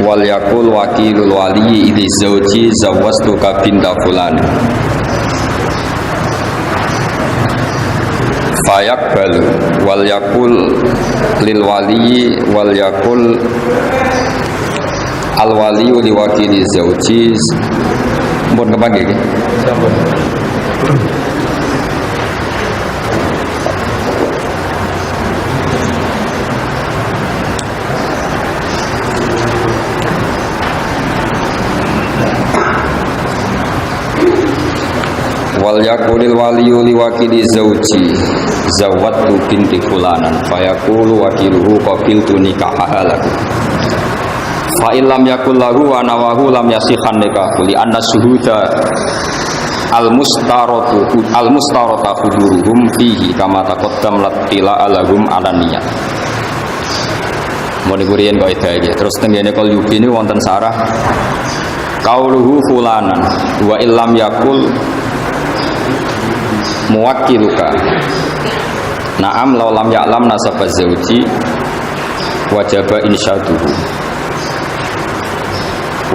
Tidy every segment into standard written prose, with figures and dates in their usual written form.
wal yakul wakilul wali idzi zauji zawwastuka binta fulan fayaqbalu wal yakul lil wali wal yakul al wali li wakili zauji mun kepanggih nggih wal yakulil waliyu liwakili zauji zawattu binti fulanan fayaqulu wakiluhu qabiltu nikahaha lahu fa illam yakul lahu wa nawahu lam yasihan nikahu li anna syuhuda al mustarata huduruhum fihi kama taqaddam latila alahum ala niyat mau digurian kaidah iki terus tengene kal yubini wonten sarah qauluhu fulanan wa illam yakul muwakkiluka na'am law lam ya'lam nasaba zauji wajaba insyaduhu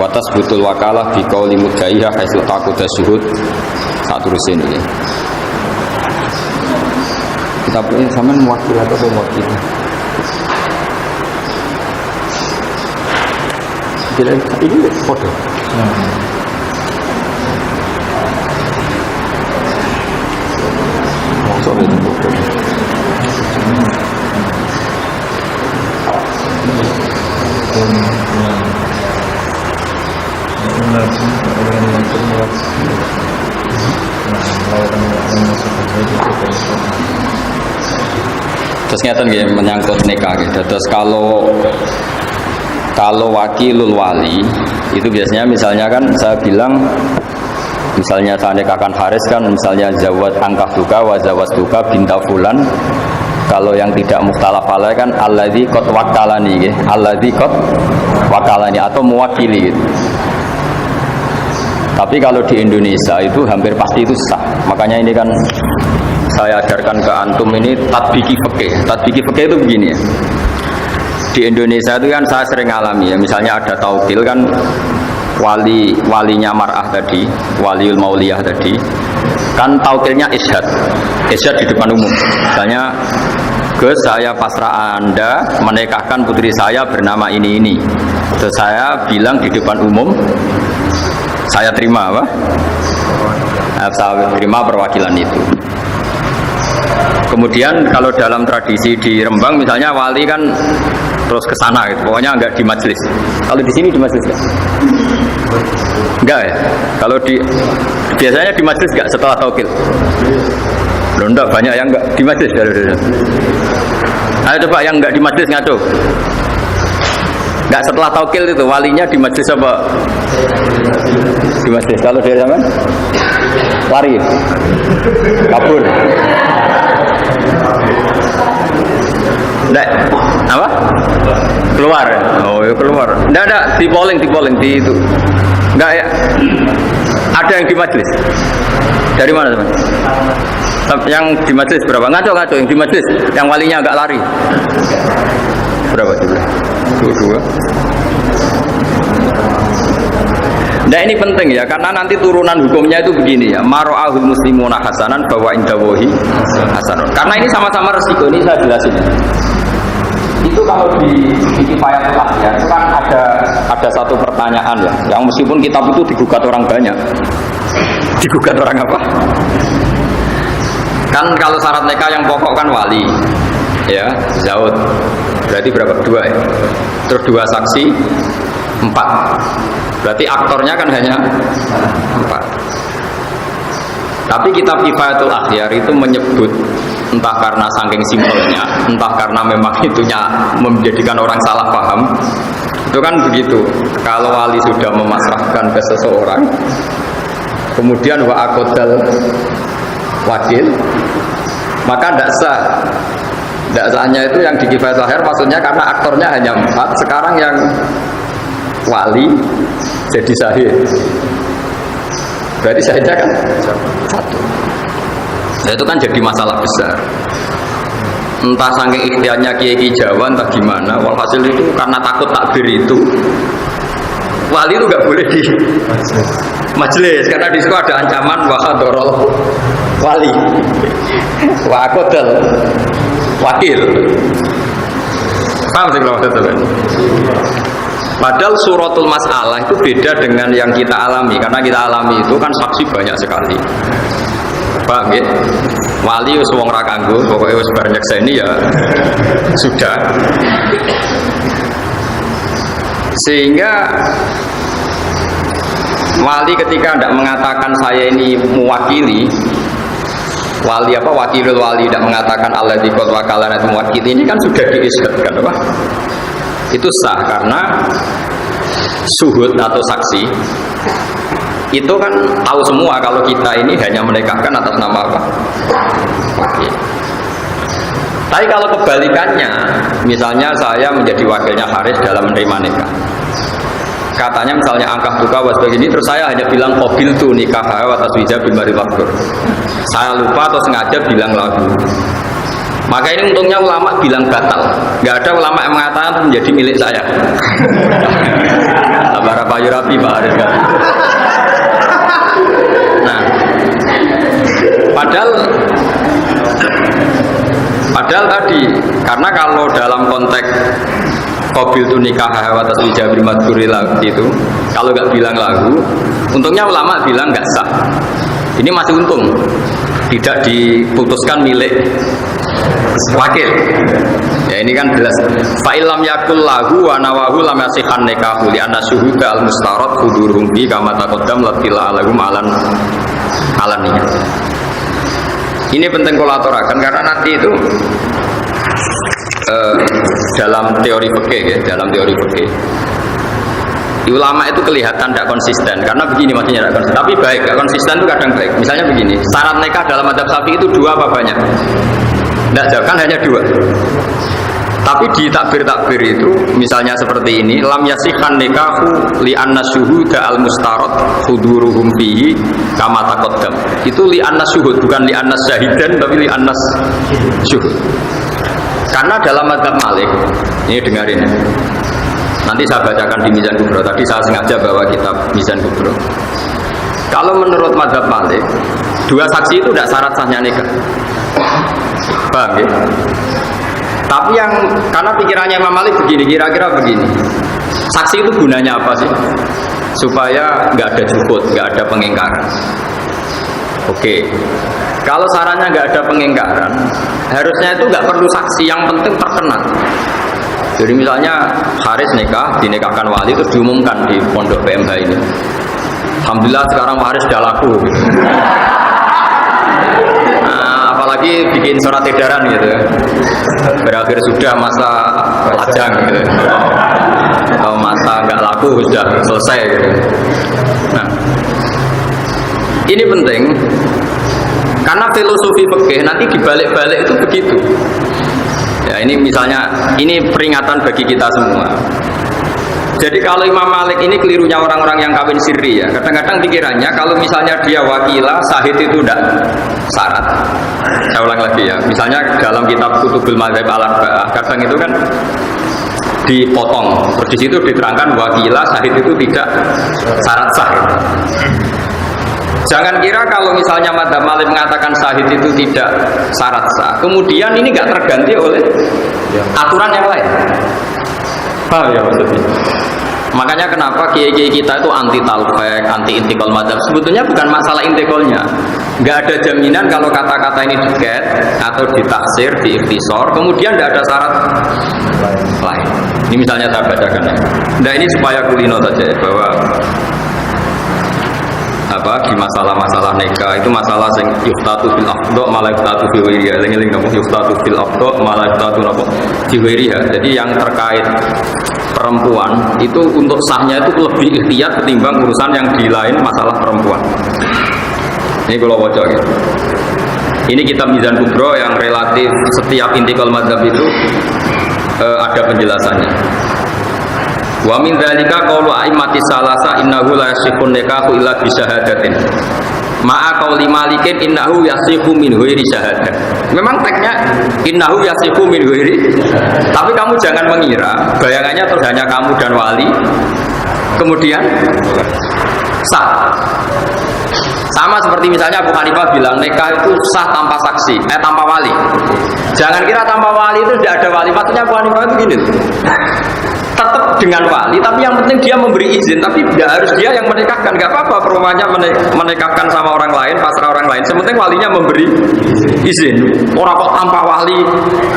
wa tasbutul wakalah bi qauli mudaiha haitsu taquda syuhud saturusin ini kita punya sampean muwakkil atau muwakkil ini foto soalnya itu terus ngeten nggih menyangkut nikah gitu. Terus kalau wakilul wali itu biasanya misalnya kan saya bilang misalnya saya nikahkan Haris kan misalnya zawat angkah duka wa zawat duka binta fulan kalau yang tidak mukhtalaf alaih kan alladzi qad wakalani gitu. Alladzi qad wakalani atau mewakili gitu. Tapi kalau di Indonesia itu hampir pasti itu sah. Makanya ini kan saya ajarkan ke antum ini tatbiki fikih. Tatbiki fikih itu begini ya. Di Indonesia itu kan saya sering alami ya. Misalnya ada taukil kan walinya mar'ah tadi, waliul mauliyah tadi. Kan taukilnya isyhad. Isyhad di depan umum. Misalnya Gus, saya pasrah Anda menikahkan putri saya bernama ini. Terus saya bilang di depan umum saya terima apa? Saya terima perwakilan itu. Kemudian kalau dalam tradisi di Rembang misalnya wali kan terus ke sana gitu. Pokoknya enggak di majelis. Kalau di sini di majelis enggak? Enggak ya. Kalau di biasanya di majelis enggak setelah taukil. Loh enggak banyak yang enggak di majelis. Ayo coba yang enggak di majelis ngaco. Enggak setelah taukil itu walinya di majelis apa? Di majelis. Kalau dari zaman lari, kabur. Nggak, apa? Keluar. Oh, ya keluar. Nggak, di polling di itu. Nggak ya. Ada yang di majelis. Dari mana teman? Yang di majelis berapa? Ngaco yang di majelis. Yang walinya agak lari. Berapa jumlah? Dua. Nah ini penting ya, karena nanti turunan hukumnya itu begini ya. Maro'ahul muslimuna hasanan bahwa indawohi hasanun. Karena ini sama-sama resiko, ini saya jelasin. Itu kalau di Kifayatul Akhyar itu kan ada satu pertanyaan ya, yang meskipun kitab itu digugat orang banyak. Digugat orang apa? Kan kalau syarat nikah yang pokok kan wali, ya, zaud. Berarti berapa? 2 ya. Terus 2 saksi, 4. Berarti aktornya kan hanya 4. Tapi kitab Kifayatul Akhyar itu menyebut entah karena saking simpelnya, entah karena memang itunya menjadikan orang salah paham. Itu kan begitu. Kalau wali sudah memasrahkan ke seseorang, kemudian wa aqdal wakil, maka tidak sah. Tidak sahnya itu yang di Kifayatul Akhyar maksudnya karena aktornya hanya 4. Sekarang yang wali jadi syahid. Berarti syahidnya kan 1. Nah itu kan jadi masalah besar. Entah saking ikhtiarnya kiai Jawa entah gimana. Walhasil itu karena takut takbir itu Wali itu nggak boleh di majelis karena di situ ada ancaman wahadorol wali, wakodel wakil. Paham sih kalau maksudnya? Padahal suratul masalah itu beda dengan yang kita alami, karena kita alami itu kan saksi banyak sekali. Paham ya? Wali wis wong ra kanggo, pokoke wis bar nyekseni ya sudah. Sehingga wali ketika tidak mengatakan saya ini mewakili, wali apa wakilul wali tidak mengatakan alladzi qad wakalana itu mewakili, ini kan sudah diisbatkan apa? Itu sah karena suhud atau saksi itu kan tahu semua kalau kita ini hanya menikahkan atas nama apa? Wakil. Tapi kalau kebalikannya, misalnya saya menjadi wakilnya Haris dalam menerima nikah. Katanya misalnya angkah duka was begini, terus saya hanya bilang qabil tu nikah wa taswija bil mari maktur. Saya lupa atau sengaja bilang lagu. Maka ini untungnya ulama bilang batal. Enggak ada ulama yang mengatakan itu menjadi milik saya. Abara payu rapi Pak Haris kan. Nah, padahal tadi, karena kalau dalam konteks qabil tu nikah wa taswija bil madhuri itu, kalau nggak bilang lagu, untungnya ulama bilang nggak sah. Ini masih untung, tidak diputuskan milik wakil. Ya ini kan jelas. Fa illam yakul lahu wa nawahu lam yasihan nikahu li anna syuhuda al mustarad huduruhum bi kama taqaddam latila alahum alaniya. Ini penting kolaborakan karena nanti itu dalam teori fikih ya, dalam teori fikih ulama itu kelihatan tidak konsisten karena begini maksudnya tidak konsisten, tapi baik, tidak konsisten itu kadang baik. Misalnya begini, syarat nikah dalam madzhab Syafi'i itu 2 apa banyak? Tidak jauh, kan hanya 2. Tapi di takbir-takbir itu misalnya seperti ini, lam yasihan nikahu li anna syuhuda al mustarad huduruhum fihi kama taqaddam. Itu li anna syuhud, bukan li anna syahidan, tapi li anna syuhud. Karena dalam madzhab Malik, ini dengarin ya. Nanti saya bacakan di Mizan Kubro. Tadi saya sengaja bawa kitab Mizan Kubro. Kalau menurut madzhab Malik, 2 saksi itu tidak syarat sahnya nikah. Paham ya? Tapi yang karena pikirannya Imam Malik begini, kira-kira begini. Saksi itu gunanya apa sih? Supaya nggak ada jukut, nggak ada pengingkaran. Oke. Kalau sarannya nggak ada pengingkaran, harusnya itu nggak perlu saksi, yang penting terkenal. Jadi misalnya Haris nikah, dinikahkan wali terus diumumkan di pondok PMH ini. Alhamdulillah sekarang Haris sudah laku. Nah, apalagi bikin surat edaran gitu. Berakhir sudah masa lajang gitu. Atau masa nggak laku sudah selesai gitu. Nah, ini penting karena filosofi fikih nanti dibalik-balik itu begitu. Ya ini misalnya, ini peringatan bagi kita semua. Jadi kalau Imam Malik ini kelirunya orang-orang yang kawin sirri ya. Kadang-kadang pikirannya kalau misalnya dia wakilah, sahid itu tidak syarat. Saya ulang lagi ya. Misalnya dalam kitab Kutubul Madzhab al-Arba'ah, kadang itu kan dipotong. Terus di situ diterangkan wakilah, sahid itu tidak syarat sah. Jangan kira kalau misalnya madzhab Malik mengatakan syahid itu tidak syarat sah, kemudian ini nggak terganti oleh aturan yang lain. Paham ya maksudnya? Makanya kenapa kiai-kiai kita itu anti talfek, anti intikal madzhab. Sebetulnya bukan masalah intikalnya. Nggak ada jaminan kalau kata-kata ini diket atau ditaksir, diikhtisor, kemudian nggak ada syarat lain. Ini misalnya saya bacakan ya. Nah ini supaya kulino saja ya, bahwa di masalah-masalah nikah itu masalah sing yuftatu fil afdha malah yuftatu fi ghairiha. Eling-eling napa yuftatu fil afdha malah yuftatu napa fi ghairiha. Jadi yang terkait perempuan itu untuk sahnya itu lebih ikhtiyat ketimbang urusan yang di lain masalah perempuan. Ini kalau baca gitu. Ini kitab Mizan Kubro yang relatif setiap intikal madzhab itu ada penjelasannya. Wa min dzalika qaulu a'immati salasa innahu la yasihun nikahu illa bi syahadatin. Ma'a qauli Malikin innahu yasihu min ghairi syahadah. Memang teksnya innahu yasihu min ghairi. Tapi kamu jangan mengira bayangannya terus hanya kamu dan wali kemudian sah. Sama seperti misalnya Abu Hanifah bilang nikah itu sah tanpa saksi, tanpa wali. Jangan kira tanpa wali itu tidak ada wali. Maksudnya Abu Hanifah itu gini, tetap dengan wali, tapi yang penting dia memberi izin, tapi tidak harus dia yang menikahkan. Gak apa-apa perempuannya menikahkan sama orang lain, pasrah orang lain. Sementing walinya memberi izin. Orang kok tanpa wali,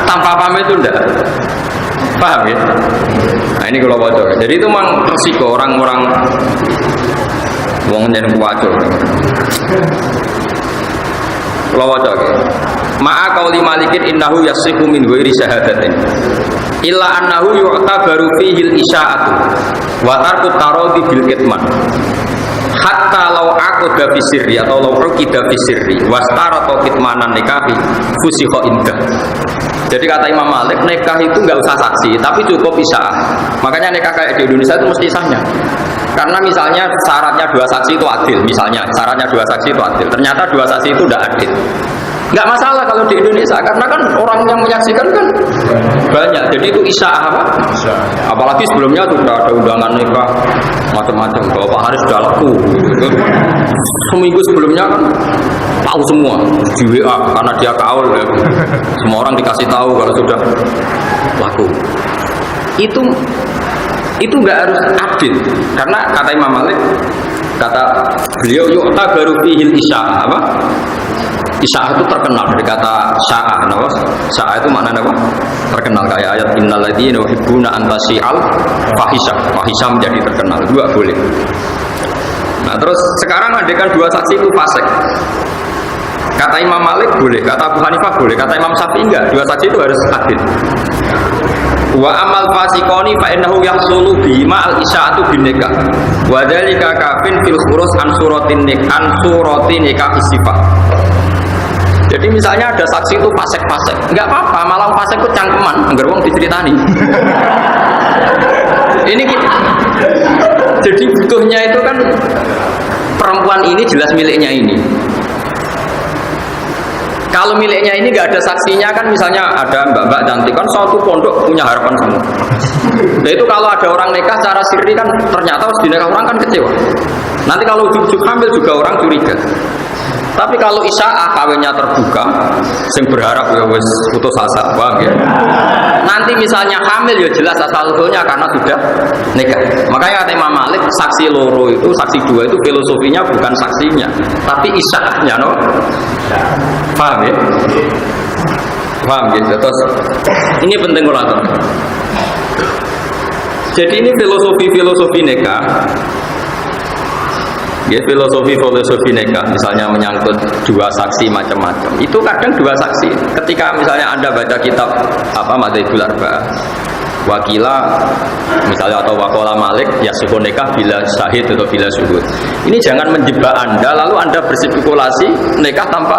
tanpa pamit itu tidak. Paham ya? Nah ini kalau bocor. Jadi itu memang resiko orang-orang wong nyen kuwaco. Kalau waca ke. Ma'a qauli malikin innahu yasihu min ghairi syahadatin. Illa annahu yu'tabaru fihi al-isya'atu wa tarku taradi bil kitman. Hatta law aqada fi sirri atau law uqida fi sirri wastarata kitmanan nikahi fusikha indah. Jadi kata Imam Malik, nikah itu nggak usah saksi, tapi cukup isya'ah. Makanya nikah kayak di Indonesia itu mesti sahnya. Karena misalnya syaratnya 2 saksi itu adil, misalnya syaratnya 2 saksi itu adil. Ternyata 2 saksi itu tidak adil. Nggak masalah kalau di Indonesia, karena kan orang yang menyaksikan kan banyak. Jadi itu isya'ah apa? Apalagi sebelumnya sudah ada undangan nikah macam-macam. Kalau Pak Haris sudah laku, seminggu sebelumnya kan tahu semua di WA karena dia kaul ya. Semua orang dikasih tahu kalau sudah laku. Itu nggak harus adil, karena kata Imam Malik, kata beliau yu'ta baru fihil isya'ah apa? Isya'ah itu terkenal dari kata sya'ah, apa? Sya'ah itu maknanya apa? Terkenal kayak ayat innal ladzina yuhibbuna an tasyi'al fahisha menjadi terkenal. Juga boleh. Nah terus sekarang andekan 2 saksi itu fasik. Kata Imam Malik boleh, kata Abu Hanifah boleh, kata Imam Syafi'i enggak. 2 saksi itu harus adil. Wa amal fasikoni fa innahu yahsulu bi ma'al isya'atu bin nikah. Wa dzalika kafin fil khurus an suratin nikah istifah. Jadi misalnya ada saksi itu fasik-fasik, enggak apa-apa, malah fasik itu cangkeman, anggar wong diceritani. Ini gitu. Jadi butuhnya itu kan perempuan ini jelas miliknya ini. Kalau miliknya ini nggak ada saksinya kan, misalnya ada mbak-mbak cantik kan, suatu pondok punya harapan semua. Nah itu kalau ada orang nikah secara sirri kan, ternyata harus dinikah orang kan kecewa. Nanti kalau ujuk-ujuk hamil juga orang curiga. Tapi kalau isya'ah kawinnya terbuka, sing berharap ya wis putus asa, paham ya. Nanti misalnya hamil ya jelas asal-usulnya karena sudah nikah. Makanya kata Imam Malik, saksi loro itu, saksi 2 itu filosofinya bukan saksinya, tapi isya'ahnya, no? Paham ya? Paham ya? Terus ini penting kalau jadi ini filosofi nikah. Ya, filosofi nikah, misalnya menyangkut 2 saksi macam-macam. Itu kadang 2 saksi. Ketika misalnya Anda baca kitab apa Madzhabul Arba'ah, wakila misalnya atau wakola Malik ya suhu nikah bila syahid atau bila syuhud. Ini jangan menjebak Anda lalu Anda berspekulasi nikah tanpa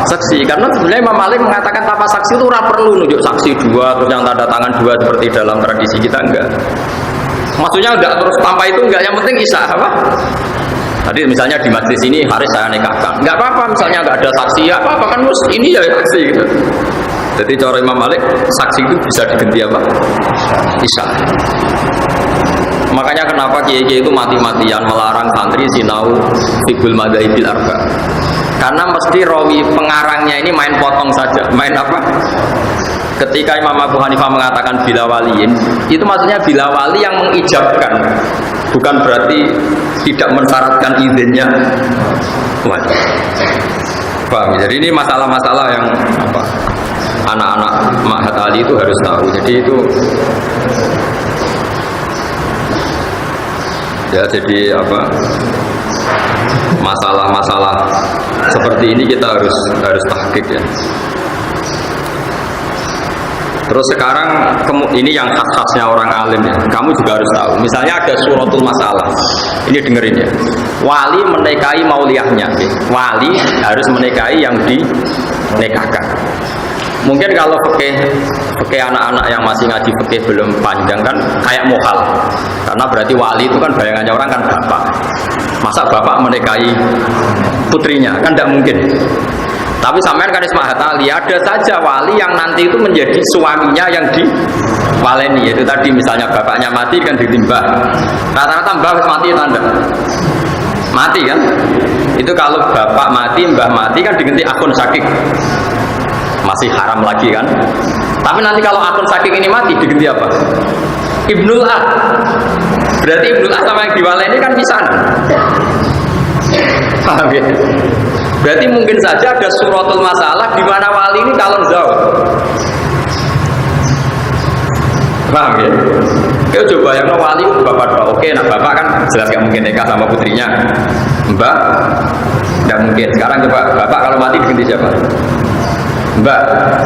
saksi. Karena sebenarnya Imam Malik mengatakan tanpa saksi itu ora perlu nunjuk saksi 2 terus yang tanda tangan 2 seperti dalam tradisi kita, enggak. Maksudnya enggak terus tanpa itu enggak, yang penting isya'ah apa? Tadi misalnya di majlis ini Haris saya nikahkan, nggak apa-apa misalnya nggak ada saksi, ya apa-apa kan mus ini ya saksi gitu. Jadi cara Imam Malik saksi itu bisa diganti apa? Isya'ah. Makanya kenapa kiai-kiai itu mati-matian melarang santri sinau fiqhul madzhabil arba'. Karena mesti rawi pengarangnya ini main potong saja, main apa? Ketika Imam Abu Hanifah mengatakan bila waliin, itu maksudnya bila wali yang mengijabkan, bukan berarti tidak mensyaratkan izinnya. Paham? Jadi ini masalah-masalah yang apa? Anak-anak Ma'had Ali itu harus tahu. Jadi itu ya, jadi apa? Masalah-masalah seperti ini kita harus tahqiq ya. Terus sekarang ini yang khas-khasnya orang alim ya. Kamu juga harus tahu. Misalnya ada suratul masalah. Ini dengerin ya. Wali menikahi mauliyahnya. Wali harus menikahi yang dinikahkan. Mungkin kalau fikih anak-anak yang masih ngaji fikih belum panjang kan kayak muhal. Karena berarti wali itu kan bayangannya orang kan bapak. Masa bapak menikahi putrinya? Kan tidak mungkin. Tapi sampean kan Ismail Hatali, ada saja wali yang nanti itu menjadi suaminya yang diwaleni. Yaitu tadi misalnya bapaknya mati kan ditimbah. Rata-rata mbah mati tanda. Mati kan? Itu kalau bapak mati, mbah mati kan diganti akun sakik. Masih haram lagi kan? Tapi nanti kalau akun sakik ini mati diganti apa? Ibnul Ah. Berarti Ibnul Ah sama yang diwaleni kan pisahan. Paham ya? Berarti mungkin saja ada suratul masalah di mana wali ini calon zaud. Paham ya? Ya coba yang wali bapak doa. Oke, nah bapak kan jelas gak mungkin nikah sama putrinya. Mbak, tidak mungkin. Sekarang coba bapak kalau mati diganti siapa? Mbak,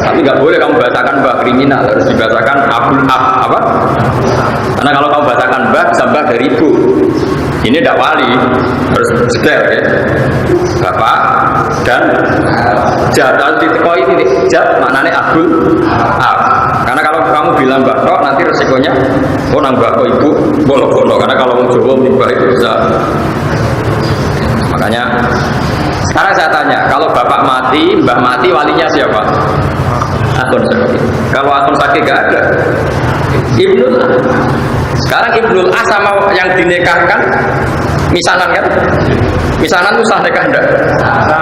tapi nggak boleh kamu bacakan mbak kriminal, harus dibacakan abul apa? Karena kalau kamu bacakan mbak, bisa mbak dari ibu. Ini tidak wali, harus sedar ya. Bapak dan jat, harus ditekoi ini jat maknanya abul ab. Karena kalau kamu bilang mbak tok, nanti resikonya oh nang mbak ibu bono-bono. Karena kalau mau Jawa mbak itu bisa. Makanya sekarang saya tanya, kalau bapak mati, mbah mati, walinya siapa? Akun sakit. Kalau akun sakit gak ada, Ibnul Ah. Sekarang Ibnul Ah sama yang dinikahkan, misanan kan? Misanan itu sah nikah enggak?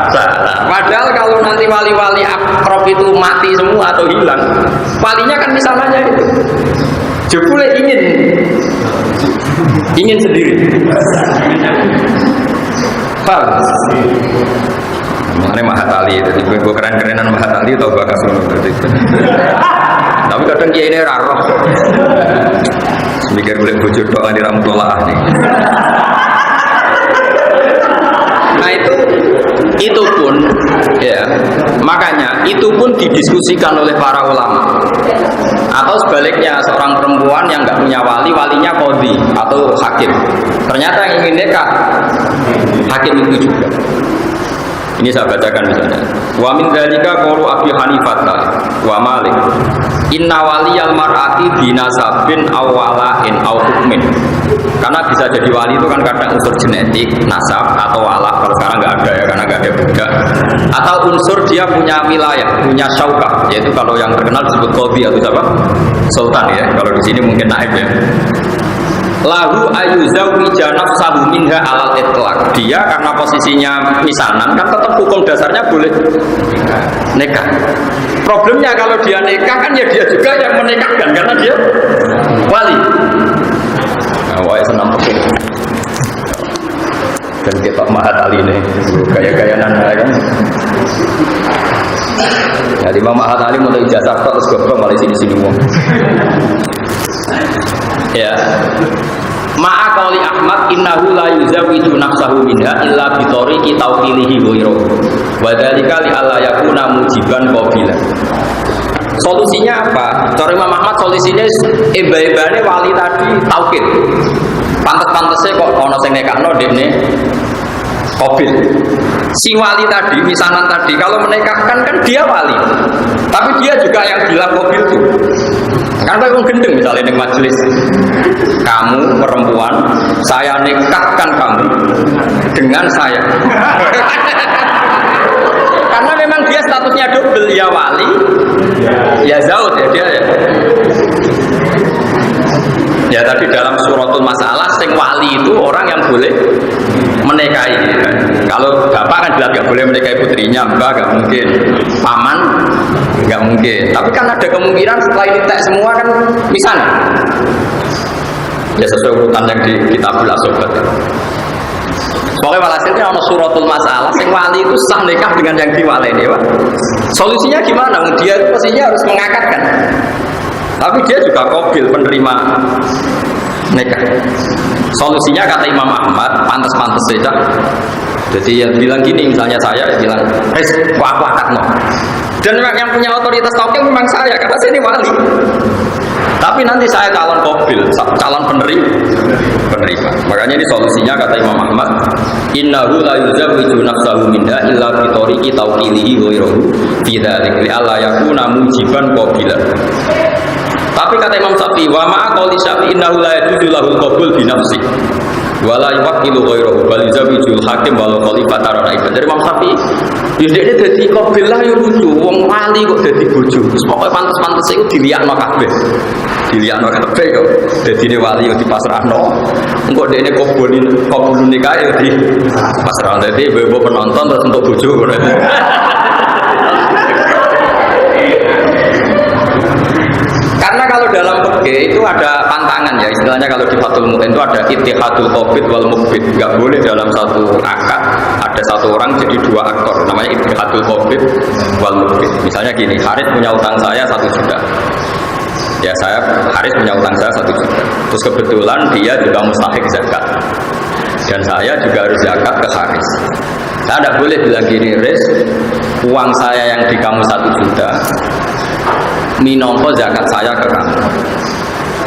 Salah. Padahal kalau nanti wali-wali akrab itu mati semua atau hilang, walinya kan misanannya itu. Jebule ingin sendiri. Paham? Mengenai Mahatali itu, gue keren-kerenan Mahatali atau bakal semua itu. Tapi kadang dia ini raro. Mikir boleh bujur doang di ramutollah nih. Nah itu pun ya, makanya itu pun didiskusikan oleh para ulama. Atau sebaliknya seorang perempuan yang nggak punya wali, walinya qadhi atau hakim. Ternyata yang ingin nikah hakim itu juga. Ini saya bacakan misalnya. Wa min dzalika qaulu Abi Hanifah wa Malik. Inna waliyal mar'ati binasabin aw wala'in aw hukmin. Karena bisa jadi wali itu kan kadang unsur genetik, nasab atau wala. Kalau sekarang nggak ada ya, karena nggak ada budak. Atau unsur dia punya wilayah, punya syaukah. Yaitu kalau yang terkenal disebut qadhi atau apa? Sultan ya. Kalau di sini mungkin naib ya. Lahu ayuzawija nafsahu minha alal itlaq. Dia karena posisinya misanan kan tetap hukum dasarnya boleh nikah. Problemnya kalau dia nikah kan ya dia juga yang menikahkan karena dia wali. Wah, senang betul. Dan kita Mahatali ini gaya-gayaan kan. Jadi Imam Mahatali mau ijazah terus goblok malah sini-sini wong. Ya. Ma'a qauli Ahmad innahu la yuzawwiju nafsahu minha illa bi tariqi tawqilihi ghairu. Wa dzalika li alla yakuna mujiban qabila. Solusinya apa? Cara Imam Ahmad solusinya eba-ebane wali tadi taukid. Pantes-pantese kok ana sing nekakno dekne qabil. Si wali tadi, misanan tadi kalau menikahkan kan dia wali. Tapi dia juga yang bilang qabil itu. Kan kayak orang gendeng misalnya di majelis, kamu perempuan, saya nikahkan kamu dengan saya. Karena memang dia statusnya double, ya wali, ya zaud ya dia ya. Ya tadi dalam suratul masalah, sing wali itu orang yang boleh menikahi. Kalau bapak kan bilang nggak boleh menikahi putrinya, mbak nggak mungkin, paman nggak mungkin. Tapi kan ada kemungkinan setelah ini tak semua kan misalnya. Ya sesuai urutan yang di kitabul asobat. Pokoknya walhasilnya ada suratul masalah, sing wali itu sah nikah dengan yang diwaleni, Pak. Solusinya gimana? Dia itu pastinya harus mengakatkan. Tapi dia juga qabil penerima nikah. Solusinya kata Imam Ahmad, pantas-pantas saja. Jadi yang bilang gini, misalnya saya bilang, kok aku akad no. Dan yang punya otoritas tauqid memang saya, karena saya ini wali. Tapi nanti saya calon qabil, calon penerima. Makanya ini solusinya kata Imam Ahmad, innahu la yuzawwiju nafsahu minha illa bi tariqi tawqilihi ghairuhu fi dzalik li alla yakuna mujiban qabilan. Tapi kata Imam Syafi'i, wa ma'a qouli Syafi'i innahu la yajuzu lahul qabul bi nafsi. Wala yuwakilu ghairuhu bal yuzawijul hakim walau khalifatan ra'iban. Dari Imam Syafi'i, yo dekne dadi qabil lah yo lucu, wong wali kok dadi bojo. Pokoke pantes-pantes iku diliakno kabeh. Diliakno kabeh kok dadine wali yo dipasrahno. Engko dekne qabul nikah yo dipasrahno. Dadi ibu penonton terus untuk bojo ngono. Karena kalau dalam fikih itu ada pantangan ya, istilahnya kalau di Fathul Mu'in itu ada ittihadul qabid wal muqbid. Enggak boleh dalam satu akad ada satu orang jadi dua aktor, namanya ittihadul qabid wal muqbid. Misalnya gini, Haris punya utang saya 1 juta. Ya Haris punya utang saya 1 juta. Terus kebetulan dia juga mustahik zakat. Dan saya juga harus zakat ke Haris. Saya tidak boleh bilang gini, Riz, uang saya yang di kamu 1 juta minongko zakat saya ke kamu.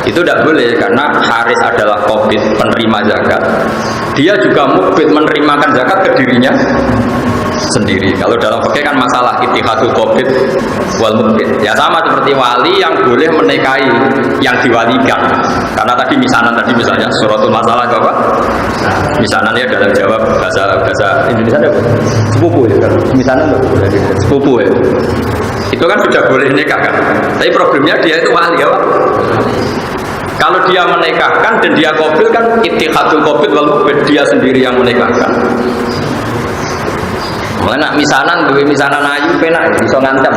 Itu tidak boleh karena Haris adalah qabid penerima zakat. Dia juga mukbid menerimakan zakat ke dirinya sendiri. Kalau dalam fikih kan masalah ittihadul qabid wal mukbid. Ya sama seperti wali yang boleh menikahi yang diwalikan. Karena tadi misalnya suratul masalah apa? Misalnya ya dalam jawab bahasa Indonesia ada sepupu ya kan? Misalnya sepupu ya. Itu kan sudah boleh nikah kan? Tapi problemnya dia itu wali ya Pak. Kalau dia menikahkan dan dia qabil kan ittihadul qabid wal muqbid, dia sendiri yang menikahkan. Mana misanan duwe misanan ayu penak iso ngancam.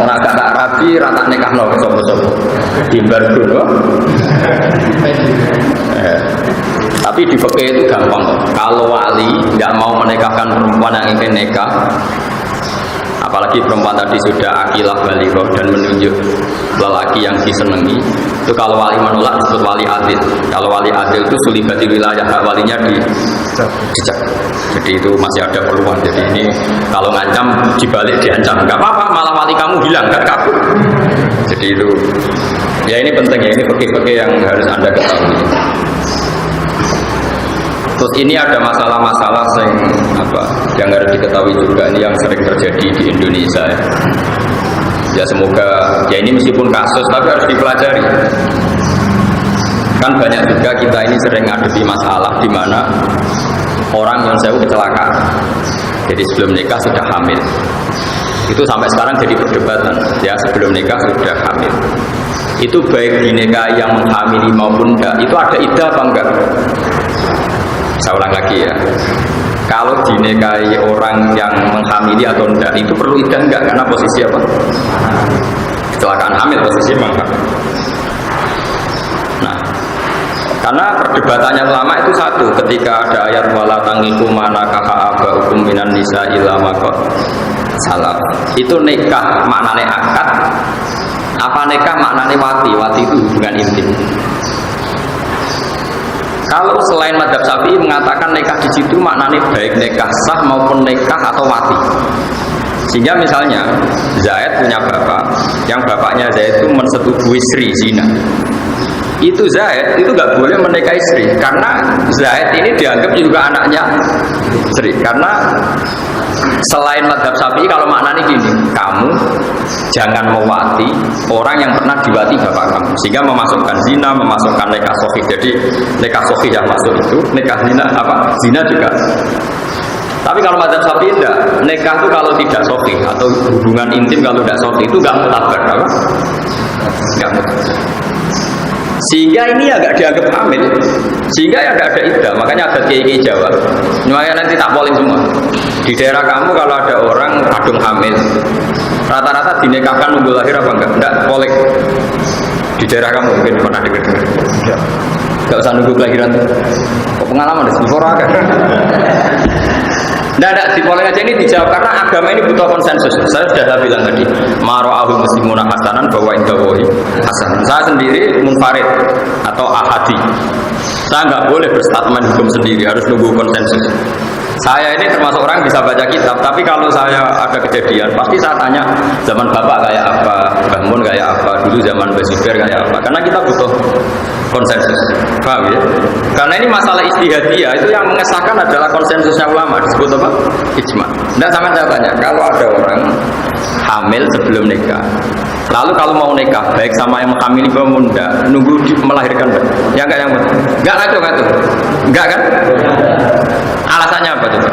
Ora gak rabi ra tak nikahno sapa-sapa. Dimbargo lho. Tapi di fikih itu gampang kok. Kalau wali enggak mau menikahkan perempuan yang ingin nikah, apalagi perempuan tadi sudah akilah baligh dan menunjuk lelaki yang disenangi, itu kalau wali menolak disebut wali adil. Kalau wali adil itu sulibati wilayah hak walinya dicek. Jadi itu masih ada peluang. Jadi ini kalau ngancam dibalik diancam nggak apa-apa, malah wali kamu hilang nggak kabur. Jadi itu ya ini penting ya, ini fikih-fikih yang harus Anda ketahui. Terus ini ada masalah-masalah yang harus diketahui juga, ini yang sering terjadi di Indonesia ya. Ya semoga ya ini meskipun kasus tapi harus dipelajari. Kan banyak juga kita ini sering ngadepi masalah di mana orang yang saya kecelakaan. Jadi sebelum nikah sudah hamil. Itu sampai sekarang jadi perdebatan. Ya sebelum nikah sudah hamil. Itu baik di nikah yang menghamili maupun enggak, itu ada iddah apa enggak? Saya ulang lagi ya. Kalau dinikahi orang yang menghamili atau enggak, itu perlu iddah enggak? Karena posisi apa? Kecelakaan hamil, posisi mangkat. Nah, karena perdebatannya ulama itu satu, ketika ada ayat wala tangiku manakaha abaukum minan nisa illa maqad salam. Itu nikah maknane akad. Apa nikah maknane wati? Wati itu hubungan intim. Kalau selain madzhab Syafi'i mengatakan nikah di situ maknanya baik nikah sah maupun nikah atau wati. Sehingga misalnya Zaid punya bapak, yang bapaknya Zaid itu mensetujui Sri zina. Itu Zaid itu nggak boleh menikahi Sri karena Zaid ini dianggap juga anaknya Sri. Karena selain madzhab Syafi'i kalau maknanya gini, kamu jangan mewati orang yang pernah diwati bapak kamu, sehingga memasukkan zina, memasukkan nikah sahih. Jadi nikah sahih yang masuk itu, nikah zina apa? Zina juga. Tapi kalau madzhab Syafi'i enggak, nikah itu kalau tidak sahih atau hubungan intim kalau tidak sahih itu enggak mutabar, apa? Enggak mutabar. Sehingga ini agak dianggap hamil, sehingga ya enggak ada iddah. Makanya ada kiai Jawa, makanya nanti tak polling semua. Di daerah kamu kalau ada orang kadung hamil, rata-rata dinikahkan nunggu lahir apa enggak? Enggak, polling. Di daerah kamu mungkin pernah dengar. Enggak usah nunggu kelahiran. Kok pengalaman deh, suara kan? Tidak, di polling aja ini dijawab karena agama ini butuh konsensus. Saya sudah bilang tadi, maro'ahul muslimuna hasanan bahwa indawohi hasan. Saya sendiri munfarid atau ahadi. Saya nggak boleh berstatement hukum sendiri, harus nunggu konsensus. Saya ini termasuk orang bisa baca kitab, tapi kalau saya ada kejadian, pasti saya tanya zaman bapak kayak apa, Mbah Mun kayak apa, dulu zaman Mbah Zubair kayak apa. Karena kita butuh konsensus, paham ya? Karena ini masalah ijtihadiyah, itu yang mengesahkan adalah konsensusnya ulama, disebut apa? Ijma. Tidak sama saya tanya, kalau ada orang hamil sebelum nikah, Lalu kalau mau nikah, baik sama yang menghamili maupun enggak, nunggu melahirkan enggak? Ya enggak yang enggak ngaco kan tuh? Enggak kan? Alasannya apa coba?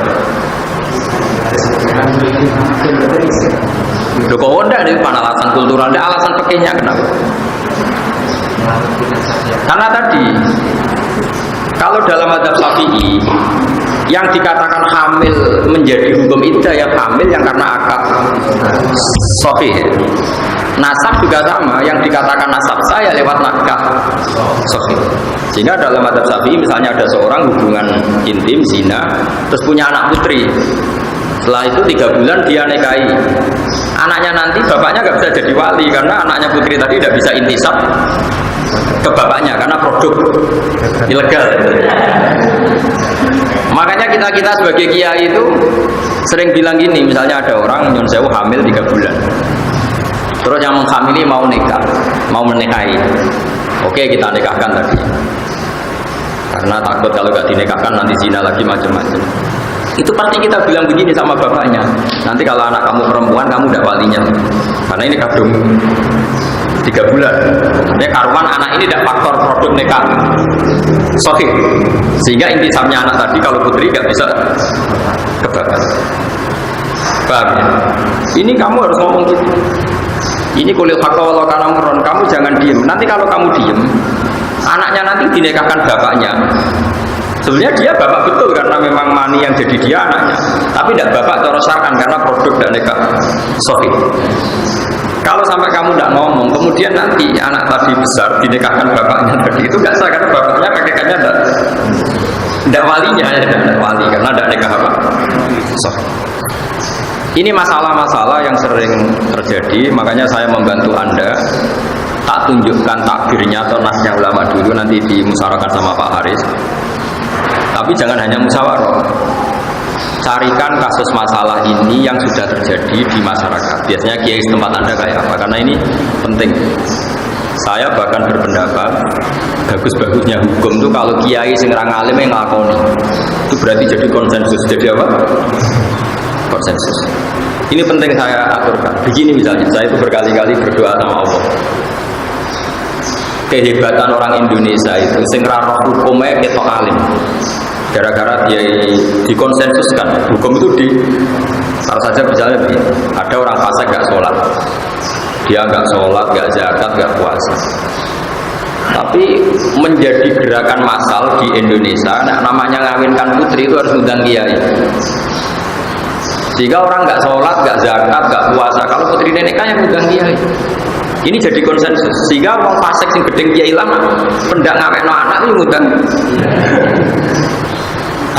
Loh kok enggak ini bukan alasan kultural, ada alasan pekehnya kenapa? Karena tadi kalau dalam mazhab Syafi'i yang dikatakan hamil menjadi hukum iddah yang hamil yang karena akad sahih. Nasab juga sama, yang dikatakan nasab saya lewat nakah sahih. Sehingga dalam mazhab Syafi'i misalnya ada seorang hubungan intim zina terus punya anak putri. Setelah itu 3 bulan dia nikahi. Anaknya nanti bapaknya nggak bisa jadi wali karena anaknya putri tadi tidak bisa intisab ke bapaknya karena produk ilegal. Makanya kita sebagai kiai itu sering bilang gini, misalnya ada orang nyun sewu hamil 3 bulan. Terus yang menghamili mau nikah, mau menikahi. Oke, kita nikahkan tadi. Karena takut kalau nggak dinikahkan nanti zina lagi macam-macam. Itu pasti kita bilang begini sama bapaknya. Nanti kalau anak kamu perempuan kamu udah walinya. Karena ini kadung 3 bulan. Ini karuan anak ini tidak faktor produk nikah sahih. Sehingga intisabnya anak tadi kalau putri nggak bisa ke bapak. Paham ya? Ini kamu harus ngomong gitu. Ini kulil haqqa walau kana murran. Kamu jangan diem. Nanti kalau kamu diem, anaknya nanti dinikahkan bapaknya. Sebenarnya dia bapak betul karena memang mani yang jadi dia anaknya. Tapi tidak bapak cara syar'an karena produk dan nikah sahih. Kalau sampai kamu tidak ngomong, kemudian nanti anak tadi besar dinikahkan bapaknya tadi itu nggak sah karena bapaknya kakeknya tidak walinya, ya tidak wali karena tidak nikah apa. Sahih. Ini masalah-masalah yang sering terjadi, makanya saya membantu Anda. Tak tunjukkan takbirnya atau nasnya ulama dulu nanti dimusyawarahkan sama Pak Haris. Tapi jangan hanya musyawarah. Carikan kasus masalah ini yang sudah terjadi di masyarakat. Biasanya kiai tempat Anda kayak apa? Karena ini penting. Saya bahkan berpendapat bagus-bagusnya hukum itu kalau kiai sing ra ngalim yang nglakoni. Itu berarti jadi konsensus. Jadi apa? Konsensus. Ini penting saya aturkan. Begini misalnya, saya itu berkali-kali berdoa sama Allah. Kehebatan orang Indonesia itu sing ra roh hukume ketok alim. Gara-gara dia dikonsensuskan hukum itu salah saja misalnya ada orang fasik nggak sholat, dia nggak sholat, nggak zakat, nggak puasa, tapi menjadi gerakan massal di Indonesia. Nah, namanya ngawinkan putri itu harus undang kiai, sehingga orang nggak sholat, nggak zakat, nggak puasa, kalau putri nikah yang undang kiai. Ini jadi konsensus, sehingga orang fasik yang gedeng kiai lama pendak ngawekno anak itu ngundang.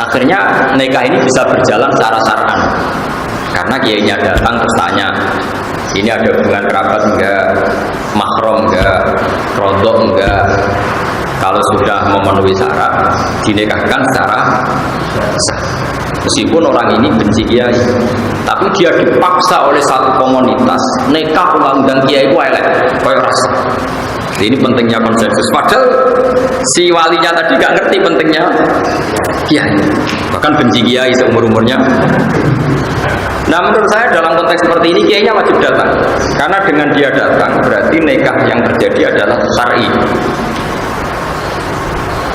Akhirnya nikah ini bisa berjalan secara syar'an karena kiainya datang terus tanya, ini ada hubungan kerabat enggak, mahram enggak, rodok enggak. Kalau sudah memenuhi syarat dinikahkan secara sah. Meskipun orang ini benci kiai, tapi dia dipaksa oleh satu komunitas nikah undang kiai ku elek koyo rasa. Ini pentingnya konsensus. Padahal si walinya tadi gak ngerti pentingnya kiai, bahkan benci kiai seumur-umurnya. Nah menurut saya dalam konteks seperti ini kiainya wajib datang, karena dengan dia datang berarti nikah yang terjadi adalah syar'i.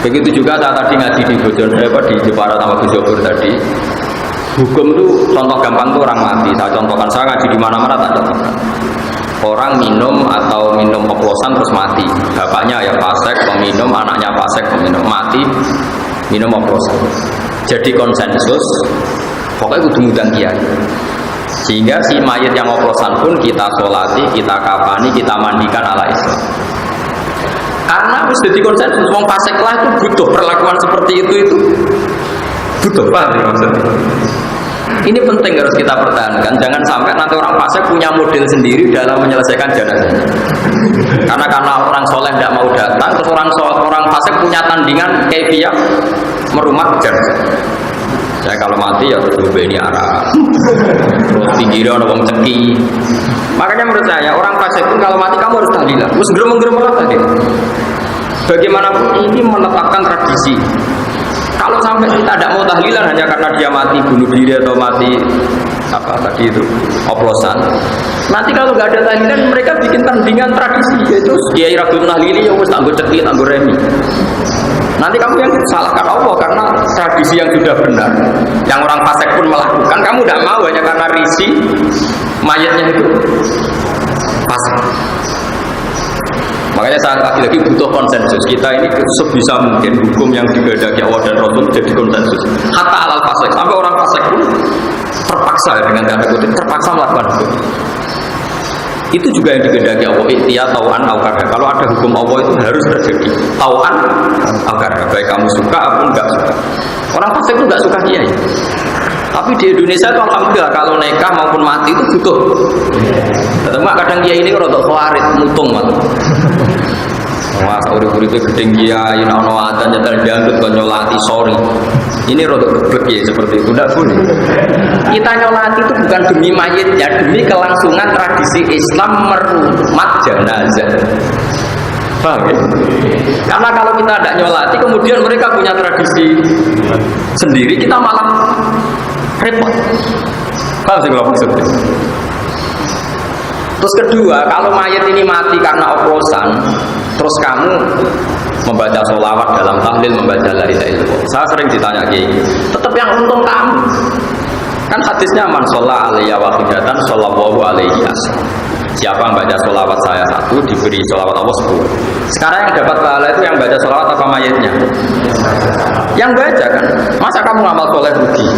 Begitu juga saat tadi ngaji di Bojonegoro di Jepara sama Gus Jobur tadi, hukum itu contoh gampang tuh orang mati. Saya contohkan, saya ngaji di mana-mana tak contohkan. Orang minum atau minum oplosan terus mati, bapaknya ya fasik peminum, anaknya fasik peminum, mati minum oplosan. Jadi konsensus pokoknya kudu ngundang kiai, sehingga si mayit yang oplosan pun kita sholati, kita kafani, kita mandikan ala Islam. Karena harus jadi konsensus, wong fasik lah itu butuh perlakuan seperti itu butuh, paham ya maksudnya? Ini penting harus kita pertahankan. Jangan sampai nanti orang fasik punya model sendiri dalam menyelesaikan jenazahnya. Karena orang soleh tidak mau datang, terus orang fasik punya tandingan kaifiyah merumat jenazah. Saya kalau mati ya terus ini arah, terus pinggirnya ada wong ceki. Makanya menurut saya orang fasik pun kalau mati kamu harus tahlilan. Terus gerem-gerem tadi. Bagaimanapun ini menetapkan tradisi. Kalau sampai kita tidak mau tahlilan hanya karena dia mati bunuh diri atau mati apa tadi itu oplosan, nanti kalau nggak ada tahlilan mereka bikin tandingan tradisi, yaitu Kiai Rabi Tahlili ya wes anggo cekik anggo remi. Nanti kamu yang salahkan Allah karena tradisi yang sudah benar, yang orang fasik pun melakukan, kamu tidak mau hanya karena risi mayatnya itu fasik. Makanya saya lagi butuh konsensus. Kita ini sebisa mungkin hukum yang dikehendaki Allah dan Rasul jadi konsensus. Hatta alal fasik, sampai orang fasik pun terpaksa dengan tanda kutip terpaksa melakukan hukum. Itu juga yang dikehendaki Allah. Ikhtiar tau'an al-kada. Kalau ada hukum Allah itu harus terjadi tau'an al-kada. Baik kamu suka ataupun enggak suka. Orang fasik itu enggak suka kiai. Tapi di Indonesia itu alhamdulillah kalau nikah maupun mati itu butuh. Kadang kiai ini kalau khawarit mutung malah. Wah, urip-uripe gedeng kiai nek ana adzan nyetel dangdut kok nyolati sorry. Ini rodok geblek ya seperti itu ndak boleh. Kita nyolati itu bukan demi mayitnya, demi kelangsungan tradisi Islam merumat jenazah. Paham ya? Karena kalau kita tidak nyolati kemudian mereka punya tradisi sendiri, kita malah repot. Paham sih kalau maksudnya? Terus kedua, kalau mayat ini mati karena oplosan, terus kamu membaca sholawat dalam tahlil, membaca la ilaha illallah. Saya sering ditanya gini, tetap yang untung kamu. Kan hadisnya man sholla alaiya wahidatan shollallahu alaihi wasallam. Siapa yang baca sholawat saya satu diberi sholawat Allah 10. Sekarang yang dapat pahala itu yang baca sholawat apa mayatnya? Yang baca kan. Masa kamu ngamal soleh rugi?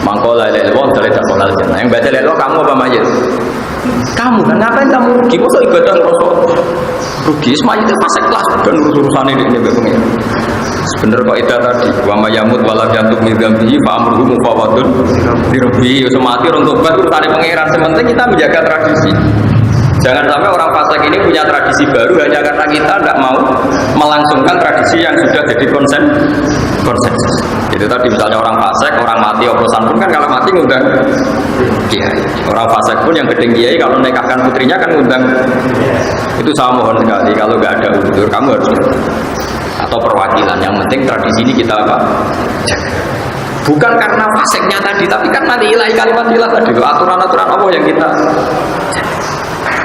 Mangkola la ilaha illallah dari dakwal jannah. Yang baca la ilaha kamu apa mayat? Kamu kan ngapain kamu rugi? Masa ibadah ngerosok rugi? Semuanya pasek kelas dan urusan ini pengen. Sebenar kok itu tadi wa mayamut wala jantuk midambihi fa amruhu mufawadun dirbi semati untuk buat urusane pangeran. Sementing kita menjaga tradisi. Jangan sampai orang fasik ini punya tradisi baru hanya karena kita tidak mau melangsungkan tradisi yang sudah jadi konsensus. Itu tadi misalnya orang fasik, orang mati oplosan pun kan kalau mati ngundang kiai. Orang fasik pun yang gedeng kiai kalau nikahkan putrinya kan ngundang. Itu saya mohon sekali kalau nggak ada unsur kamu harus atau perwakilan. Yang penting tradisi ini kita apa? Bukan karena fasiknya tadi, tapi kan nanti ilahi kalimat ilah tadi, aturan-aturan Allah yang kita.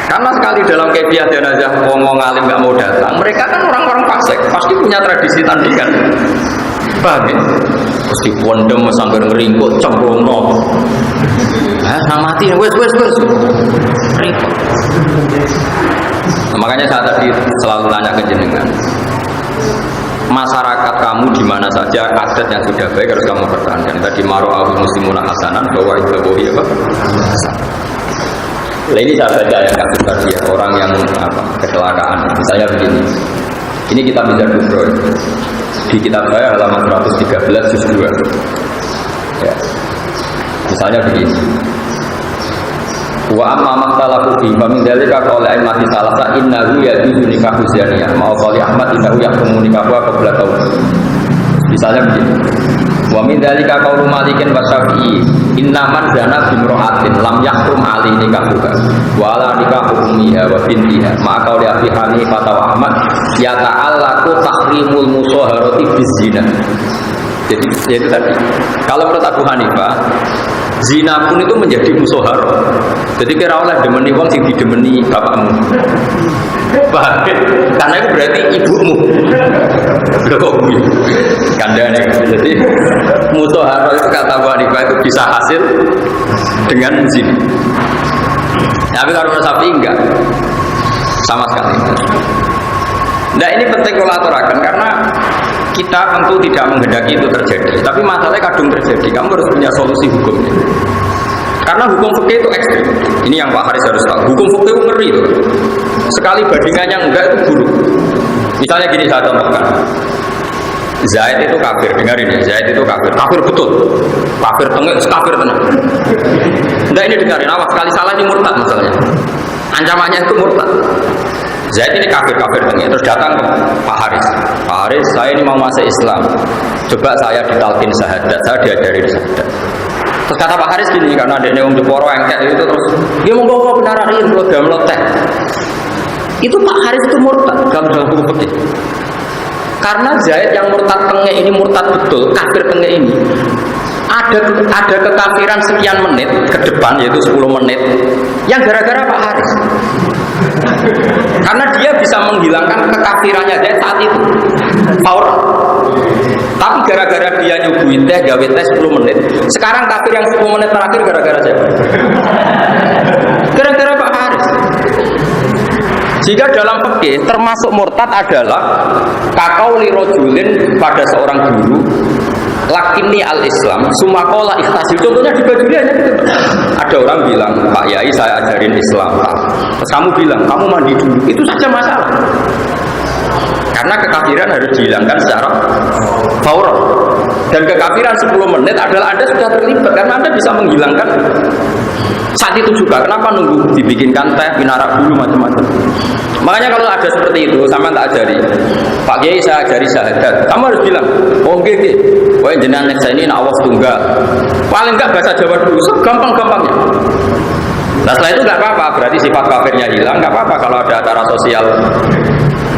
Karena sekali dalam kebiasaan jenazah ngomong alim nggak mau datang, mereka kan orang-orang fasik, pasti punya tradisi tandingan. Paham ya? Mesti pondem sambil ngeringkut, cemplungno. Nah mati, wes. Nah, makanya saya tadi selalu tanya ke jenengan. Masyarakat kamu di mana saja adat yang sudah baik harus kamu pertahankan. Tadi maro'ahul muslimuna hasanan bahwa itu boleh apa? Nah, ini saya baca yang kasus tadi ya, orang yang kecelakaan. Misalnya begini. Ini kita bisa duduk di kitab saya halaman 113 juz 2. Ya. Misalnya begini. Wa amma maktalafu fi fa min dzalika qala aimati salasa innahu yajuzu nikahu zaniyah ma qali Ahmad innahu yahkumu nikahu qabla taubah. Misalnya begini. Wa min dzalika qaulu Malikin wa Syafi'i inna man zana bi imra'atin lam yahrum alaihi nikahuha wa la nikahu ummiha wa bintiha ma qali Abi Hanifah wa Ahmad yata'allaqu tahrimul musaharati bizina. Jadi itu tadi. Kalau menurut Abu Hanifah zina pun itu menjadi musohar. Jadi kira oleh demeni wong sing didemeni bapakmu. Bahkan karena itu berarti ibumu. Lho kok bui? Kandane. Jadi musohar itu kata Abu Hanifah itu bisa hasil dengan zina. Tapi kalau menurut Syafi'i enggak. Sama sekali. Nah ini penting kalau aturakan karena kita tentu tidak menghendaki itu terjadi, tapi masalahnya kadung terjadi. Kamu harus punya solusi hukumnya. Karena hukum fikih itu ekstrim. Ini yang Pak Haris harus tahu. Hukum fikih itu ngeri loh. Sekali bandingannya enggak itu buruk. Misalnya gini saya contohkan. Zaid itu kafir, dengar ini. Zaid itu kafir, kafir betul. Kafir tengah, kafir tenang. Enggak ini dengarin. Awas sekali salah ini murtad misalnya. Ancamannya itu murtad. Zaid ini kafir tengah. Terus datang ke Pak Haris. Pak Haris, saya ini mau masuk Islam. Coba saya ditalkin syahadat, saya diajarin syahadat. Terus kata Pak Haris gini, karena ada yang Jeporo engket itu terus dia mau bawa benarain kalau gak melotek. Itu Pak Haris itu murtad dalam hukum fikih. Karena Zaid yang murtad tengah ini murtad betul, kafir tengah ini. Ada kekafiran sekian menit ke depan, yaitu 10 menit, yang gara-gara Pak Haris. Karena dia bisa menghilangkan kekafirannya Zaid saat itu, power. Tapi gara-gara dia nyuguhin teh, gawe teh 10 menit. Sekarang kafir yang 10 menit terakhir gara-gara siapa? Gara-gara Pak Haris. Jika dalam fikih termasuk murtad adalah kaqauli rajulin pada seorang guru, lakini al-Islam sumakola ikhtasil. Contohnya di Bajulia gitu. Ada orang bilang, Pak Yai saya ajarin Islam, Pak. Terus kamu bilang, kamu mandi dulu. Itu saja masalah. Karena kekafiran harus dihilangkan secara fauran. Dan kekafiran 10 menit adalah Anda sudah terlibat, karena Anda bisa menghilangkan saat itu juga. Kenapa nunggu dibikinkan teh, minarak dulu macam-macam. Makanya kalau ada seperti itu, sama tak ajari, Pak Kiai saya ajari syahadat, kamu harus bilang, oh nggih, pokoknya jenengan saya ini Allah tunggal. Paling enggak bahasa Jawa dulu, gampang-gampangnya. Nah setelah itu nggak apa-apa, berarti sifat kafirnya hilang, nggak apa-apa kalau ada acara sosial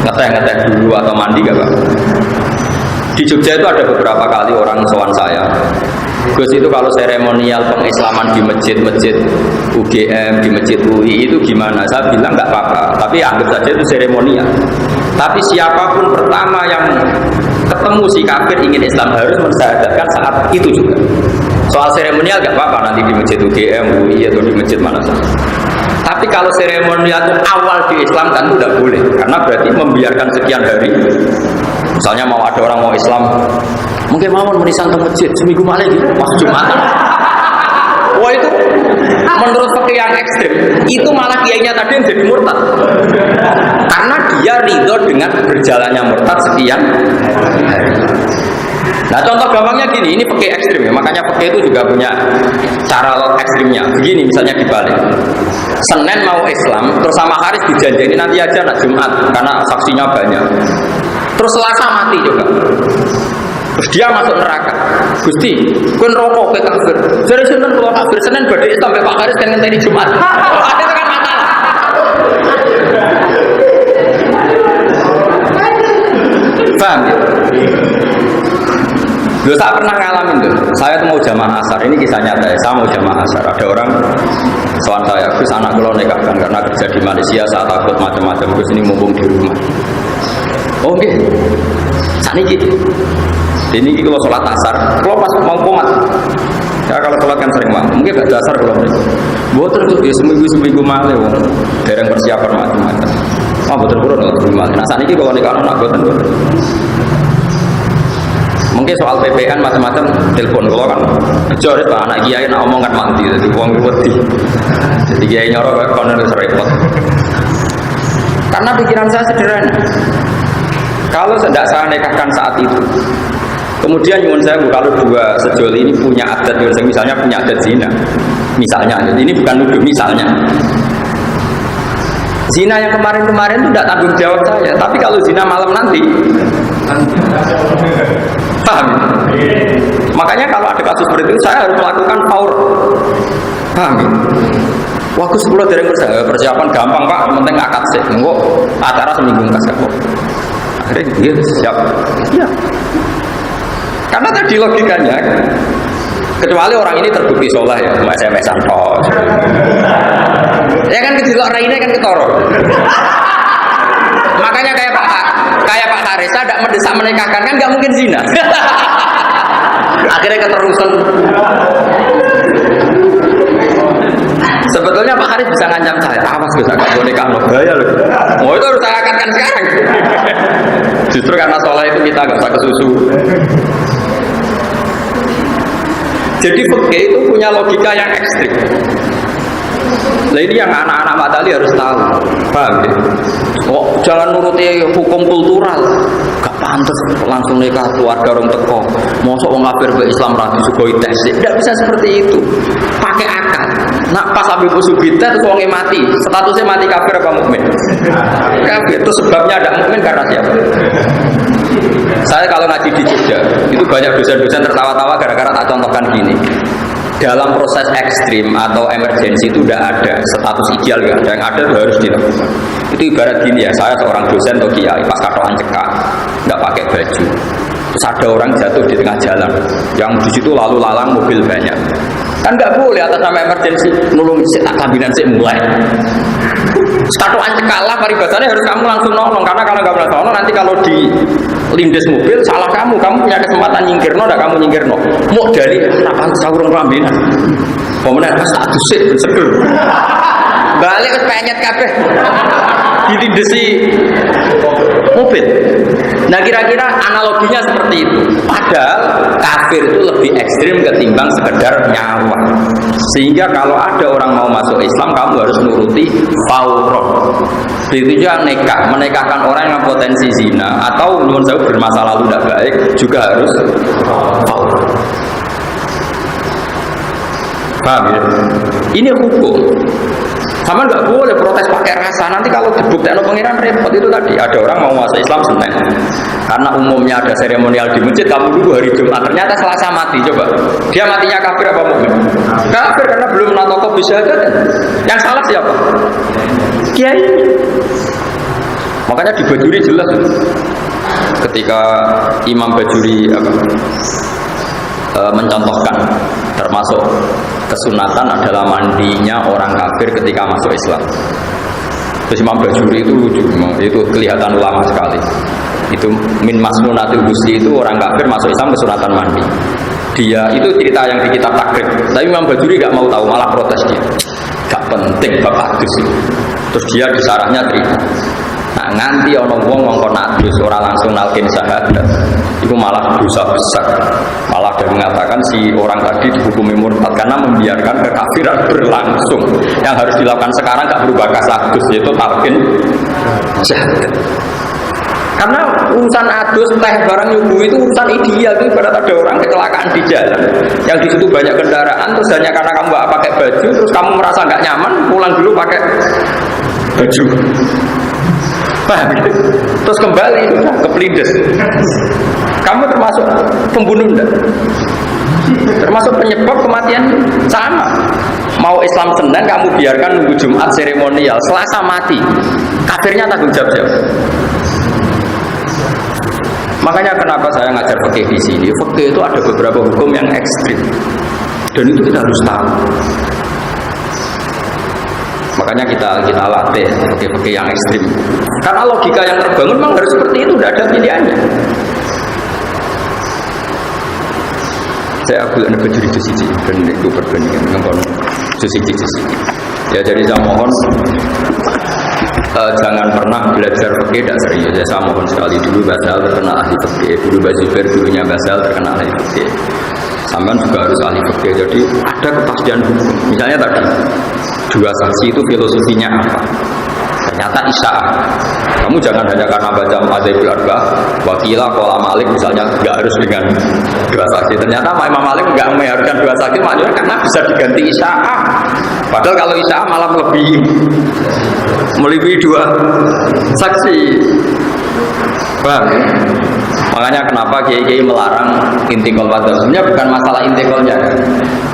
ngeteh dulu atau mandi nggak apa-apa. Di Jogja itu ada beberapa kali orang sowan saya, Gus itu kalau seremonial pengislaman di masjid-masjid UGM, di masjid UI itu gimana? Saya bilang nggak apa-apa, tapi anggap saja itu seremonial. Tapi siapapun pertama yang ketemu si kafir ingin Islam harus mensyahadatkan saat itu juga. Soal seremonial nggak apa-apa nanti di masjid UGM, UI atau di masjid mana saja. Tapi kalau seremonial itu awal di Islam kan itu tidak boleh, karena berarti membiarkan sekian hari. Misalnya mau ada orang mau Islam, mungkin mau menisan ke masjid seminggu malah gitu, pas Jumatan. Wah itu menurut fikih yang ekstrim, itu malah kiainya tadi yang jadi murtad. Karena dia ridho dengan berjalannya murtad sekian hari. Nah contoh gampangnya gini, ini fikih ekstrim ya, makanya fikih itu juga punya cara ekstrimnya. Begini misalnya dibalik, Senin mau Islam, terus sama Haris dijanjini nanti aja nak Jumat, karena saksinya banyak. Terus Selasa mati juga. Terus dia masuk neraka. Gusti, kun rokok ke kafir. Jadi Senin kalau kafir, Senin badai sampai Pak Haris kan ngenteni Jumat. Itu kan masalah. Paham ya? Loh, saya pernah ngalamin tuh. Saya tuh mau jamaah asar. Ini kisah nyata ya. Saya mau jamaah asar. Ada orang soal saya, Gus anak kalau nikahkan karena kerja di Malaysia, saya takut macam-macam. Gus ini mumpung di rumah. Oke, saat ini kalau sholat asar, kalau pas mau komat, ya kalau sholat kan sering malam, mungkin gak dasar kalau ini. Betul tuh dia seminggu malam, dereng persiapan macam-macam. Betul betul malam. Nah saat ini kalau nikah anak betul. Mungkin soal PPN macam-macam, telepon kalau kan kecor itu anak kiai nak omong kan mati, jadi uang wedi. Jadi kiai nyorok kayak konon repot. Karena pikiran saya sederhana. Kalau tidak saya nikahkan saat itu, kemudian nyuwun saya kalau dua sejoli ini punya adat, misalnya punya adat zina, misalnya, ini bukan nuduh, misalnya zina yang kemarin-kemarin itu tidak tanggung jawab saya, tapi kalau zina malam nanti, paham? Makanya kalau ada kasus seperti itu saya harus melakukan faur, paham? Waktu 10 dari persiapan gampang Pak, penting akad sih, enggak acara seminggu kasih kok. Akhirnya dia siap, iya. Karena tadi logikanya, kecuali orang ini terbukti soleh ya, cuma SMS-an ya kan kecil orang ini kan ketoro. Makanya kayak Pak Haris, saya tidak mendesak menikahkan kan nggak mungkin zina. Akhirnya keterusan. Sebetulnya Pak Haris bisa ngancam saya, awas gue agak boleh kamu bahaya loh. Mau itu harus saya akadkan sekarang. Justru karena soleh itu kita nggak usah kesusu. Jadi fikih itu punya logika yang ekstrim. Nah ini yang anak-anak Matali harus tahu, paham ya? Oh, jangan nuruti hukum kultural. Gak pantas langsung nikah keluarga orang teko. Mosok wong kafir ke Islam rapi sugoi tes. Tidak bisa seperti itu. Pakai akal. Nak pas Habib Usubita itu wongnya mati. Statusnya mati kafir apa mukmin? Kafir. Itu sebabnya ada mukmin karena siapa? Saya kalau ngaji di Jogja, itu banyak dosen-dosen tertawa-tawa gara-gara tak contohkan gini. Dalam proses ekstrim atau emergensi itu tidak ada status ideal, ya. Yang ada itu harus dilakukan. Itu ibarat gini ya, saya seorang dosen atau kiai pas katoan cekak. nggak pakai baju. Terus ada orang jatuh di tengah jalan, yang di situ lalu lalang mobil banyak. Kan nggak boleh atas nama emergency nulung tak kabinan sih mulai. Status kalah paribasannya harus kamu langsung nolong, karena kalau nggak langsung nolong nanti kalau di lindes mobil salah kamu punya kesempatan nyingkirno, nggak kamu nyingkirno. Mau dari harapan saurung kelambinan, kemudian status sih berseger. Balik ke penyet kabeh dilindesi mobil. Nah kira-kira analoginya seperti itu. Padahal kafir itu lebih ekstrim ketimbang sekedar nyawa. Sehingga kalau ada orang mau masuk Islam, kamu harus nuruti fauron. Begitu juga nikah, menikahkan orang yang potensi zina atau menurut saya bermasa lalu tidak baik juga harus fauron. Paham ya? Ini hukum. Sama nggak boleh protes pakai rasa. Nanti kalau dibuktikan pengiran repot. Itu tadi ada orang mau masuk Islam Senin, karena umumnya ada seremonial di masjid. Kamu dulu hari Jumat, ternyata Selasa mati. Coba dia matinya kafir apa mukmin? Kafir, karena belum natoko bisa aja. Yang salah siapa? Kiai. Makanya di Bajuri jelas ketika Imam Bajuri mencontohkan termasuk kesunatan adalah mandinya orang kafir ketika masuk Islam. Terus Imam Bajuri itu lucu, itu kelihatan ulama sekali. Itu min masnunatil ghusli, itu orang kafir masuk Islam kesunatan mandi. Dia itu cerita yang di kitab takrib. Tapi Imam Bajuri gak mau tahu, malah protes dia. Gak penting bapak adus itu. Terus dia di sarahnya cerita. Nah nganti ono wong ngongkon adus ora langsung nalkin syahadat, itu malah dosa besar. Malah dia mengatakan si orang tadi dihukumi murtad karena membiarkan kekafiran berlangsung. Yang harus dilakukan sekarang gak berubah kasus, yaitu talqin syahadat. Karena urusan adus, teh, barang nyubu itu urusan ideal. Itu ibarat ada orang kecelakaan di jalan, yang di situ banyak kendaraan, terus hanya karena kamu gak pakai baju, terus kamu merasa gak nyaman, pulang dulu pakai baju. Paham? Terus kembali ke pelindes. Kamu termasuk pembunuh enggak? Termasuk penyebab kematian? Sama. Mau Islam Senin kamu biarkan nunggu Jumat seremonial, Selasa mati. Kafirnya tanggung jawab siapa? Makanya kenapa saya ngajar fikih di sini? Fikih itu ada beberapa hukum yang ekstrim, dan itu kita harus tahu. Makanya kita latih fikih yang ekstrim. Karena logika yang terbangun memang harus seperti itu, tidak ada pilihannya. Saya bilang berdiri di sisi dan itu perbandingan dengan sisi. Ya jadi saya mohon jangan pernah belajar fikih tidak serius. Saya mohon sekali, dulu Basal terkenal ahli fikih, dulu Bazubair dulunya Basal terkenal ahli fikih. Sampai juga harus ahli fikih. Jadi ada kepastian hukum. Misalnya tadi dua saksi itu filosofinya apa? Ternyata isya'ah. Kamu jangan hanya karena baca Madzhabul Arba'ah, wakilah qala Malik misalnya nggak harus dengan dua saksi. Ternyata Imam Malik nggak mengharuskan dua saksi, makanya karena bisa diganti isya'ah. Padahal kalau isya'ah malah melebihi dua saksi. Paham? Makanya kenapa kiai-kiai melarang intikal wadon? Sebenarnya bukan masalah intikalnya.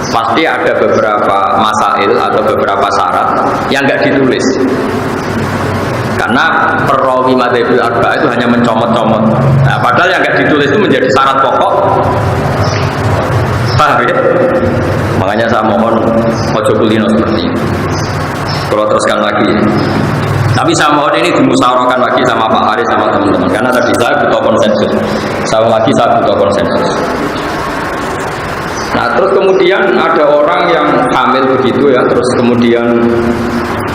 Pasti ada beberapa masail atau beberapa syarat yang nggak ditulis. Karena perawi Madzhabul Arba'ah itu hanya mencomot-comot. Nah, padahal yang nggak ditulis itu menjadi syarat pokok. Paham ya? Makanya saya mohon ojo kulino seperti ini. Kalau teruskan lagi. Tapi saya mohon ini dimusyawarahkan lagi sama Pak Haris sama teman-teman. Karena tadi saya butuh konsensus. Saya butuh konsensus. Nah terus kemudian ada orang yang hamil begitu ya, terus kemudian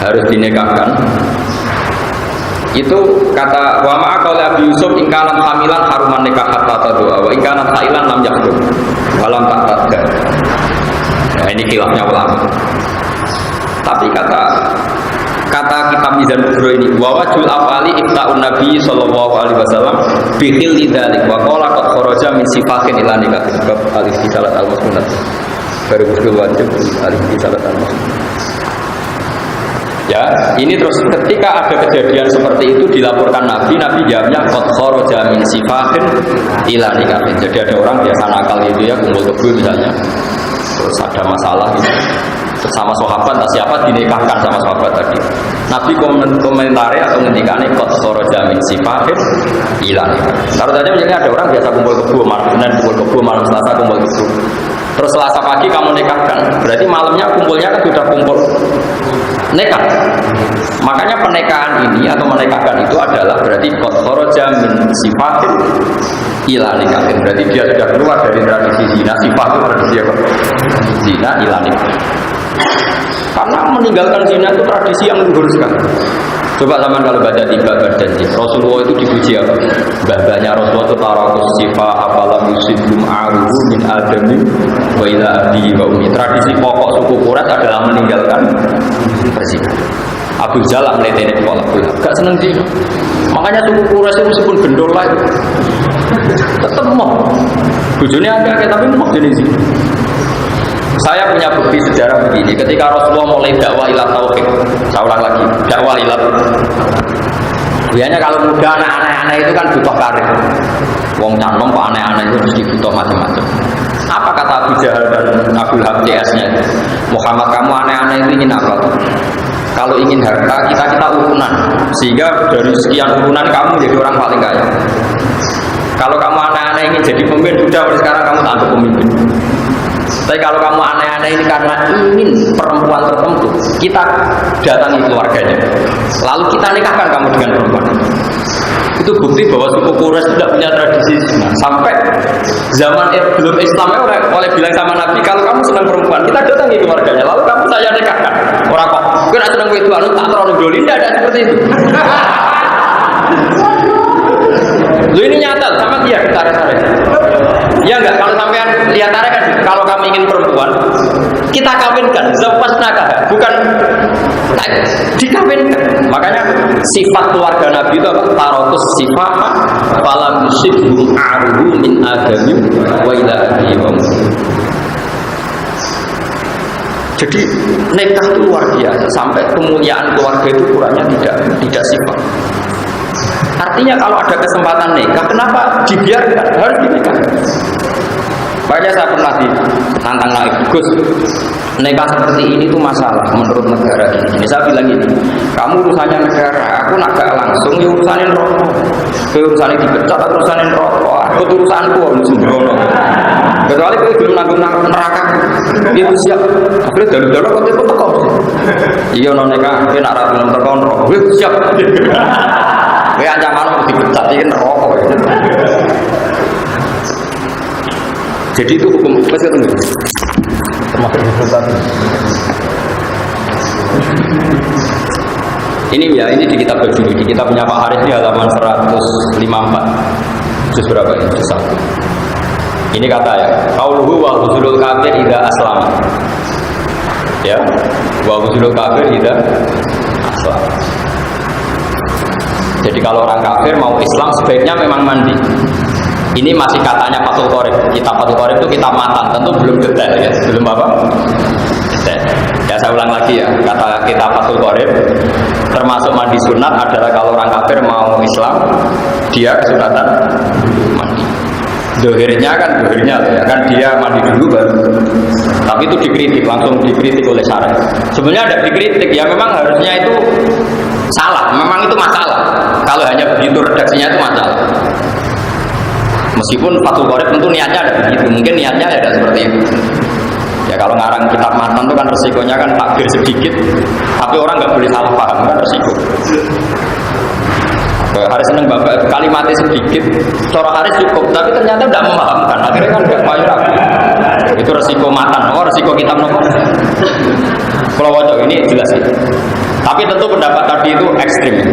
harus dinikahkan. Itu kata wa ma'aqala Abi Yusuf ingkanat hamilan haruman nikah hatta tadua wa ingkanat hailan lam yaqdu walam ta'tadda. Nah ini khilafnya ulama. Tapi kata kitab Mizan Kubro ini wa wajhul afali ifta'un Nabi sallallahu alaihi wasallam bi khilli dzalik wa qala qad kharaja min sifatin ila nikah bab al-istisalat al-musnad baru usul wajib al-istisalat al-musnad. Ya, ini terus ketika ada kejadian seperti itu dilaporkan Nabi jawabnya qad kharaja min sifatin ila nikah. Jadi ada orang biasa nakal itu ya, kumpul kebo misalnya. Terus ada masalah gitu. sama sahabat, tak siapa dinikahkan sama sahabat tadi. Nabi komentari atau ngendikane qad kharaja min sifatin ila nikah. Taruh saja misalnya ada orang biasa kumpul kebo malam Senin, kumpul kebo malam Selasa, kumpul kebo. Terus Selasa pagi kamu nikahkan, berarti malamnya kumpulnya kan sudah kumpul nikah. Makanya pernikahan ini atau menikahkan itu adalah berarti qad kharaja min sifatin ila nikah. Berarti dia sudah keluar dari tradisi zina. Sifat itu tradisi apa? Zina ila nikah. Karena meninggalkan zina itu tradisi yang luhur sekali. Coba zaman kalau baca tiga badan Rasulullah itu dipuji apa? Babanya Rasulullah itu tarakus sifat apalam yusidum aruhu min adami wa ila abdi wa umi. Tradisi pokok suku Quraisy adalah meninggalkan berzina. Abu Jalal melihatnya sekolah, gak seneng zina. Makanya suku Quraisy itu meskipun gendol lah itu tetap mau. Bujurnya agak tapi mau jenis zina. Saya punya bukti sejarah begini, ketika Rasulullah mulai dakwah ila tauhid, saya ulang lagi, dakwah ila. Biasanya kalau muda anak-anak itu kan butuh karir. Wong canom kok aneh-aneh itu mesti butuh macam-macam. Apa kata Abu Jahal dan Abu Lahab CS-nya itu? Muhammad, kamu aneh-aneh itu ingin apa? Kalau ingin harta, kita urunan, sehingga dari sekian urunan kamu jadi orang paling kaya. Kalau kamu aneh-aneh ingin jadi pemimpin, sudah sekarang kamu tak untuk pemimpin. Tapi kalau kamu aneh-aneh ini karena ingin perempuan tertentu, kita datangi keluarganya, lalu kita nikahkan kamu dengan perempuan. Itu bukti bahwa suku Quraisy tidak punya tradisi zina. Sampai zaman belum Islamnya oleh bilang sama Nabi, kalau kamu senang perempuan, kita datangi keluarganya, lalu kamu saya nikahkan. Orang kok, gue nak senang itu, tak terlalu dolin, tidak ada seperti itu. Lu ini nyata sama dia ditarik-tarik. Ya enggak, kalau sampean lihat tarik kan, kalau kamu ingin perempuan, kita kawinkan, zawwajnaka, bukan dikawinkan. Makanya sifat keluarga Nabi itu apa? Tarotus sifat falam yusibhum aruhu min adami wa ila abihim. Jadi nikah itu luar biasa, sampai kemuliaan keluarga itu kurangnya tidak sifat. Artinya kalau ada kesempatan nikah, kenapa dibiarkan? Harus dinikahkan. Makanya saya pernah ditantang naik, Gus, nikah seperti ini tuh masalah menurut negara ini. Saya bilang ini, kamu urusannya negara, aku nak gak langsung, ya urusanin rokok. Urusanin dipecat, urusanin rokok. Aku urusanku, harus sembrono. Kecuali kalau belum nanggung neraka, itu siap. Akhirnya dalu-dalu kok itu tekok. Iya non nikah, dia nak ratu non tekok rokok, itu siap. Kayak ancaman dipecat, ini rokok. Jadi itu hukum masih tunggu. Termasuk dipecat. Ini ya, ini di kitab dulu, di kitab punya Pak Haris di halaman 154. Juz berapa ini? Juz 1. Ini kata ya, qauluhu wa huzulul kafir idza aslama. Ya, wa huzulul kafir idza aslama. Jadi kalau orang kafir mau Islam sebaiknya memang mandi. Ini masih katanya Fathul Qorib. Kitab Fathul Qorib itu kitab matan, tentu belum detail ya. Belum apa? Detail. Ya saya ulang lagi ya. Kata kitab Fathul Qorib, termasuk mandi sunat adalah kalau orang kafir mau Islam, dia kesunatan mandi. Dohirnya kan dia mandi dulu baru. Tapi itu dikritik, langsung dikritik oleh syarah. Sebenarnya ada dikritik ya, memang harusnya itu salah, memang itu masalah. Kalau hanya begitu redaksinya itu masalah. Meskipun Fathul Qorib tentu niatnya ada begitu, mungkin niatnya ada seperti itu. Ya kalau ngarang kitab matan itu kan resikonya kan takbir sedikit, tapi orang nggak boleh salah paham, kan resiko. Haris seneng bapak kalimatnya sedikit, cara Haris cukup, tapi ternyata tidak memahamkan. Akhirnya kan nggak mau ragu. Itu resiko matan, resiko kitab nomor. Kalau wajah ini jelas itu. Tapi tentu pendapat tadi itu ekstrim.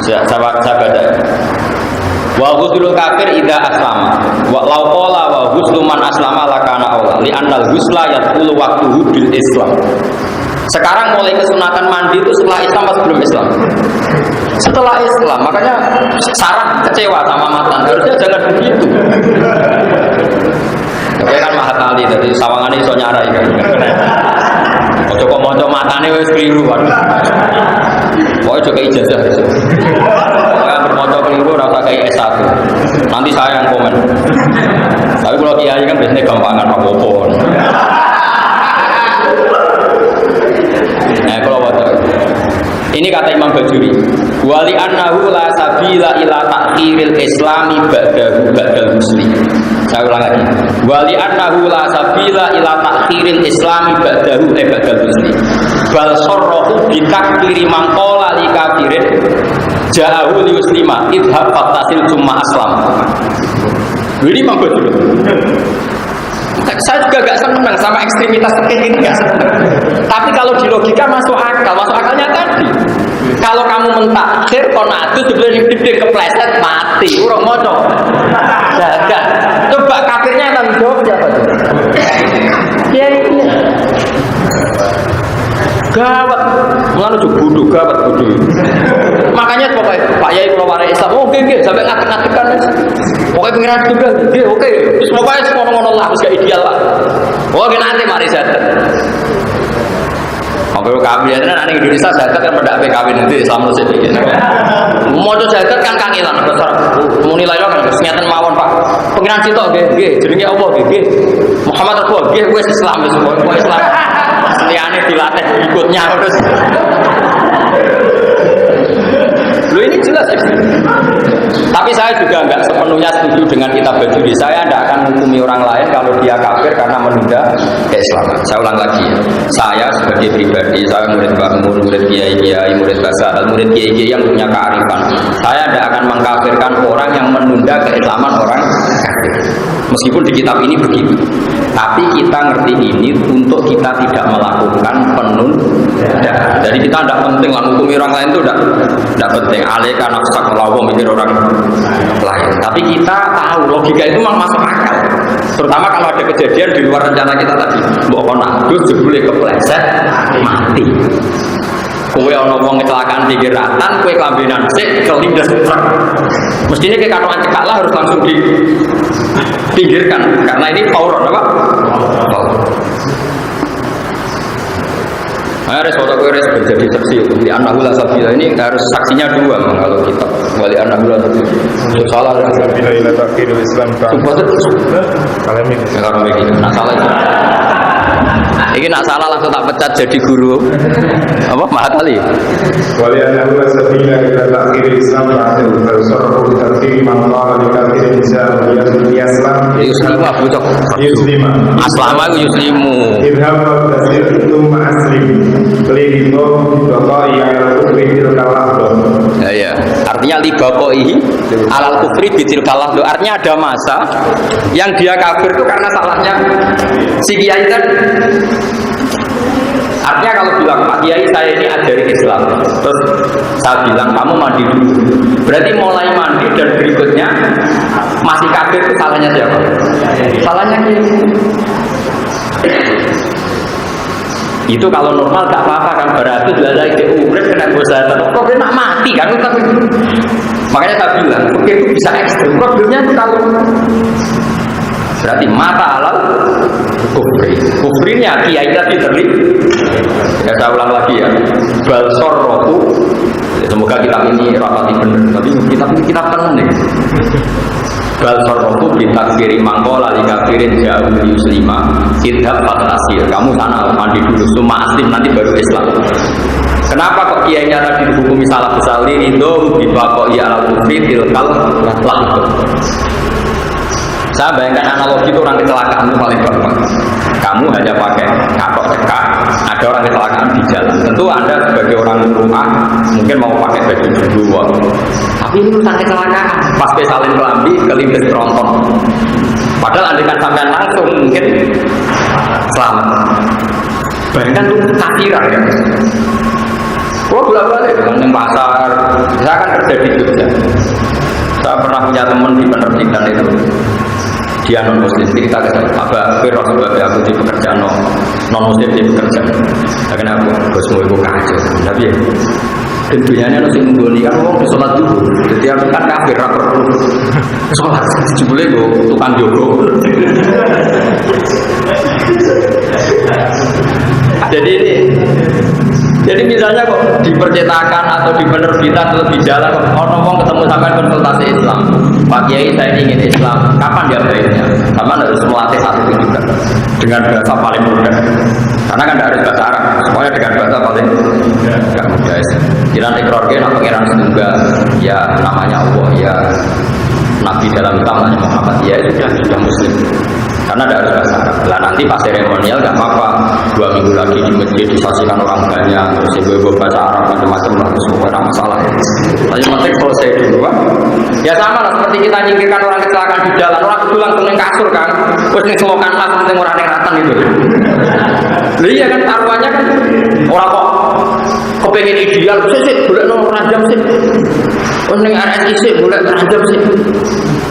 Saya baca. Wa ghuslu kafir idza aslama. Wa law qala wa ghuslu man aslama lakana aula. Li annal ghusla yaqulu waqtuhu bil Islam. Sekarang mulai kesunatan mandi itu setelah Islam atau sebelum Islam? Setelah Islam. Makanya Sarah kecewa sama matan. Harusnya jangan begitu. Tapi kan Mahatali dari sawangan iso nyarai kan. Ojo kok maca matane wis keliru wae. Pokoke ojo kei ijazah. Pokoke bermaca keliru ora usah kei S1. Nanti saya yang komen. Tapi kalau kiai kan biasanya gampangan apa-apa. Ini kata Imam Bajuri. Wali annahu la sabila ila takhiril islami ba'dahu ba'dal muslim. Saya ulang lagi. Wali annahu la sabila ila takhiril islami ba'dahu ba'dal muslim. Bal sarrahu bi takfiri man qala li kafirin ja'ahu li muslima idhab fattasil summa aslam. Ini Imam Bajuri. Saya juga gak senang sama ekstremitas seperti ini, gak senang. Tapi kalau di logika masuk akalnya tadi. Kalau kamu mentakhir konatus sebelum gede kepleset mati, urung moco. Jaga. Coba kafirnya yang tanggung jawab siapa tuh? Ya ini. Gawat, mengalu bodoh, gawat bodoh. Makanya pokoknya Pak Yai kalau warai Islam, oke, sampai ngatek-ngatekan. Pokoknya pengiran juga, oke. Terus pokoknya semua lah, harus gak ideal lah. Oke, nanti mari zakat. Oke, kawin nanti Indonesia zakat kan pada kawin nanti Islam lu sih. Mau zakat kan kangilan, besar. Mau nilai lo kan, senyatan mawon Pak. Pengiran situ, oke, jenenge Allah, oke. Muhammad Rasul, oke, gue Islam, gue Islam. Liane dilatih ikutnya terus. Loh ini jelas ya. Tapi saya juga nggak sepenuhnya setuju dengan kitab Bajuri. Saya tidak akan menghukumi orang lain kalau dia kafir karena menunda keislaman. Saya ulang lagi ya. Saya sebagai pribadi, saya murid bangun, murid kiai, murid basar, murid kiai yang punya kearifan. Saya tidak akan mengkafirkan orang yang menunda keislaman orang kafir. Meskipun di kitab ini begitu. Tapi kita ngerti ini untuk kita tidak melakukan penunda. Jadi kita tidak penting lah menghukumi orang lain itu tidak penting. Alika nafsak melawan mikir orang lain. Tapi kita tahu logika itu memang masuk akal. Terutama kalau ada kejadian di luar rencana kita tadi. Mbok konadus jebule kepleset mati. Kowe ana wong kecelakaan pinggir ratan, kowe kelambenan sik kelindes truk. Mestinya kayak katoan cekak lah harus langsung dipinggirkan karena ini fauron apa? Harus foto kowe harus menjadi saksi. Wali anahula sabila ini harus saksinya dua kalau kita. Wali anahula sabila. Salah sabila ila takhirul Islam kan. Kalau mikir. Nah salah itu. Ini nak salah langsung tak pecat jadi guru. Apa mahal kali? Wali anahula sabila ila takhirul Islam kan. Tersorot takhir mangkala di takhir Islam. Yuslimu abu cok. Yuslimu. Aslama itu yuslimu. Idham tasir itu ma'aslim. Kelihito bakai alal kufri tilkalah ya. Artinya li bakai alal kufri tilkalah. Artinya ada masa yang dia kafir itu karena salahnya si kiai tadi. Artinya kalau bilang Pak Kiai saya ini ajari Islam, terus saya bilang kamu mandi dulu. Berarti mulai mandi dan berikutnya masih kafir itu salahnya siapa? Salahnya kiai. Itu kalau normal gak apa-apa kan, berarti belajar ide urip kena dosa tetap problem nak mati kan. Makanya saya bilang oke itu bisa ekstrim. Problemnya itu kalau berarti mata halal kufrinya kiai tadi terlibat. Ya saya ulang lagi ya, balsor rohu. Semoga kitab ini rapati benar, tapi kitab tenang nih. Balsor rohu kita kiri mangkol lali kafirin jauh muslima idhab fatasir. Kamu sana mandi dulu semua aslim nanti baru Islam. Kenapa kok kiainya tadi dihukumi salah besar ini? Itu dibakok ya al kufri tilkal lah. Saya bayangkan analogi itu orang kecelakaan itu paling gampang. Kamu hanya pakai katok cekak, ada orang kecelakaan di jalan. Tentu Anda sebagai orang rumah mungkin mau pakai baju dulu. Tapi ini urusan kecelakaan. Pas salin kelambi, kelindes tronton. Padahal Anda kan sampai langsung mungkin selamat. Bayangkan itu kafiran ya. Oh bolak-balik dengan pasar. Saya kan kerja di Jogja. Saya pernah punya teman di penerbitan itu. Dia non muslim, kita kata apa firman sebagai aku di pekerjaan non muslim di pekerjaan. Karena aku bosmu itu kacau, tapi ya tentunya nanti menggoni kan mau sholat dulu. Jadi aku kan kafir rapor sholat, jebule go tukang jogo. Jadi misalnya kok di percetakan atau di penerbitan atau di jalan kok ngomong ketemu sampai konsultasi Islam, Pak Kiai saya ingin Islam, kapan dia baiknya? Sama harus melatih satu itu juga dengan bahasa paling mudah, karena kan harus bahasa Arab, Pokoknya dengan bahasa paling gak mudah. Kira ikrar dia nak pangeran setunggal, ya namanya Allah, ya Nabi dalam namanya Muhammad, ya itu sudah Muslim. Karena tidak harus bahasa Arab. Lah nanti pas seremonial nggak apa-apa. 2 minggu lagi di masjid disaksikan orang banyak, terus ibu-ibu bahasa Arab macam-macam lah, semua ada masalah. Tapi penting selesai dulu, Pak. Ya sama lah seperti kita nyingkirkan orang kecelakaan di jalan, orang itu langsung yang kasur kan, terus yang selokan lah, penting orang yang ratan gitu. Iya kan taruhannya kan orang kok kepengen ideal, sih boleh nomor rajam sih. Terus yang RSIC boleh rajam sih.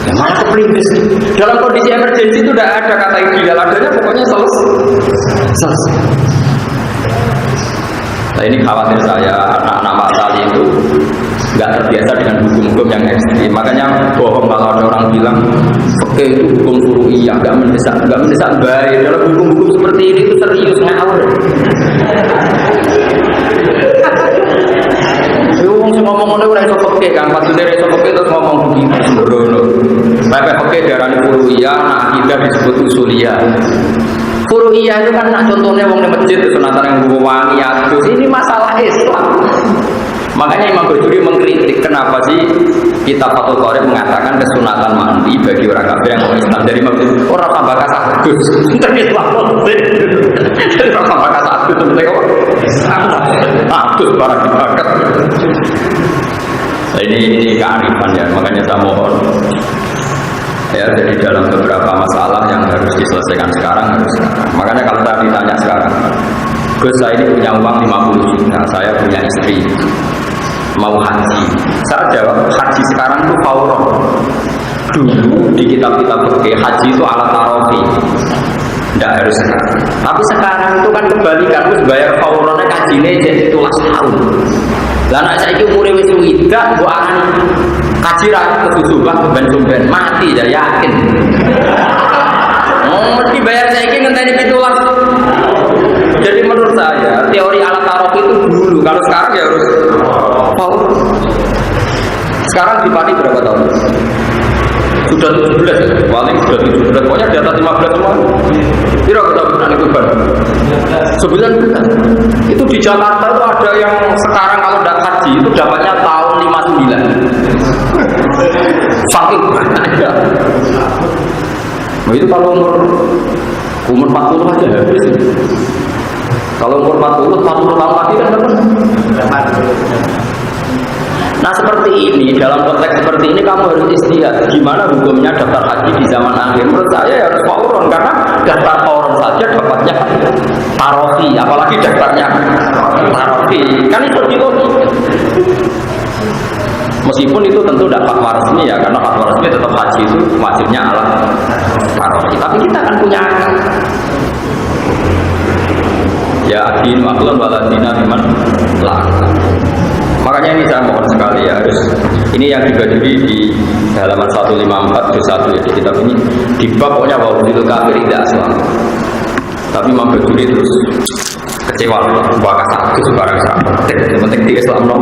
Ya malah keperintis. Dalam kondisi emergensi itu tidak ada kata ideal, adanya pokoknya selesai. Nah ini khawatir saya anak-anak matali itu nggak terbiasa dengan hukum-hukum yang ekstrim. Makanya bohong kalau ada orang bilang oke itu hukum furu'iyah, nggak mendesak baik. Dalam hukum-hukum seperti ini itu serius ngawur. Ngomong udah iso peke kan, pas sudah iso peke terus ngomong begitu sembrono. Bapak peke darani furu'iyah, nah kita disebut usuliyah. Furu'iyah itu kan contohnya wong di masjid sunatan yang wangi adus, ini masalah Islam. Makanya Imam Bajuri mengkritik kenapa sih kitab Fathul Qorib mengatakan kesunatan mandi bagi orang kafir yang mau Islam. Dari Imam Bajuri orang tambah kasar adus, dari Islam dari orang tambah kasar adus sebenarnya kok Islam adus barang dibakat. Nah, ini kearifan ya, makanya saya mohon ya, jadi dalam beberapa masalah yang harus diselesaikan sekarang harus sekarang. Makanya kalau saya ditanya sekarang, Gus saya ini punya uang 50 juta, saya punya istri mau haji, saya jawab haji sekarang itu fauron. Dulu di kitab-kitab fikih haji itu ala tarofi, tidak harus sekarang. Tapi sekarang itu kan kebalikan, harus bayar fauronnya kajinya jadi tulas tahun. Lah nek saiki umure wis widak mbok akan kaji ra kesusupan ben mati ya yakin. Mesti bayar saiki ngenteni 17. Jadi menurut saya teori alat tarof itu dulu, kalau sekarang ya harus sekarang dipati berapa tahun? Sudah 17, paling sudah 17, pokoknya di atas 15 semua. Kira kita bukan itu kan? 9 itu di Jakarta itu ada yang sekarang kalau tidak haji itu dapatnya tahun 59. Saking banyaknya. Nah itu kalau umur 40 aja habis. Kalau umur 40 tahun lagi kan dapat. Nah seperti ini, dalam konteks seperti ini kamu harus istihad gimana hukumnya daftar haji di zaman akhir. Menurut saya ya harus fauron, karena daftar fauron saja dapatnya tarofi, apalagi daftarnya tarofi kan itu logika. Meskipun itu tentu tidak fatwa resmi ya, karena fatwa resmi tetap haji itu wajibnya ala tarofi, tapi kita kan punya akal. Ya adin maklum waladina iman lah. Makanya ini saya mohon sekali ya, harus ini yang dibajuri di halaman 154 juz 1 ya, di kitab ini di bab pokoknya bahwa itu kafir tidak Islam. Tapi Imam Bajuri terus kecewa, bahkan satu sebarang yang penting di Islam no.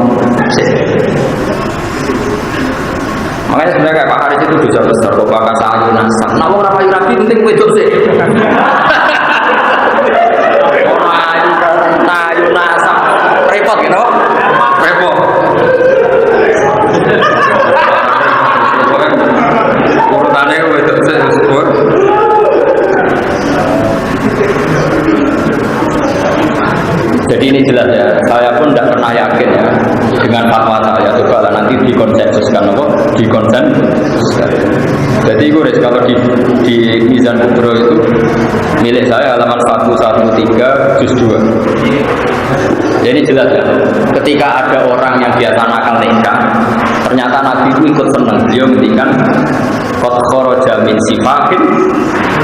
Makanya sebenarnya kayak Pak Haris itu dosa besar, kok bakal sayur nasab. Namun apa yang rapi penting wedok sih. Sayur nasab repot gitu. Repot. Urutannya wedok sih sebut. Jadi ini jelas ya, saya pun tidak pernah yakin ya dengan fatwa saya. Coba lah nanti dikonsensuskan apa? Dikonsensuskan. Jadi gue kalau di Mizan Kubro itu milik saya halaman 113 juz 2. Jadi jelas ya, ketika ada orang yang biasa nakal nikah, ternyata Nabi itu ikut senang. Beliau ngendikan qad kharaja min sifahin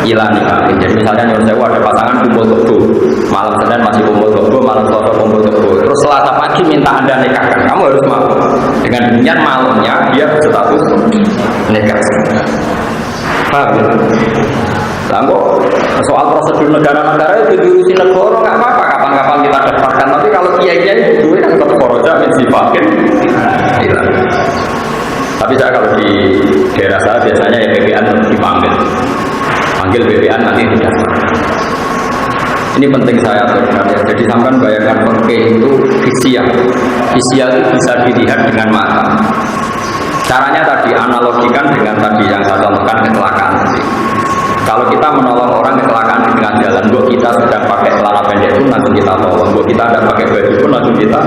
ila nikahin. Jadi misalnya nyuruh saya ada pasangan kumpul kebo, malam Senin masih kumpul kebo, malam Selasa kumpul kebo, terus Selasa pagi minta Anda nikahkan, kamu harus mau. Dengan niat malamnya dia berstatus nikah. Paham? Lah kok soal prosedur negara-negara itu diurusin negara nggak apa-apa, kapan-kapan kita daftarkan. Tapi kalau kiai-kiai itu kan qad kharaja min sifahin ila. Tapi saya kalau di daerah saya biasanya ya BPN tetap dipanggil BPN nanti didaftar. Ini penting saya aturkan ya. Jadi sampai bayangkan fikih itu fiksial. Fiksial itu bisa dilihat dengan mata. Caranya tadi analogikan dengan tadi yang saya contohkan kecelakaan tadi. Kalau kita menolong orang kecelakaan di tengah jalan, buat kita sedang pakai celana pendek pun langsung kita tolong. Buat kita ada pakai baju pun langsung kita.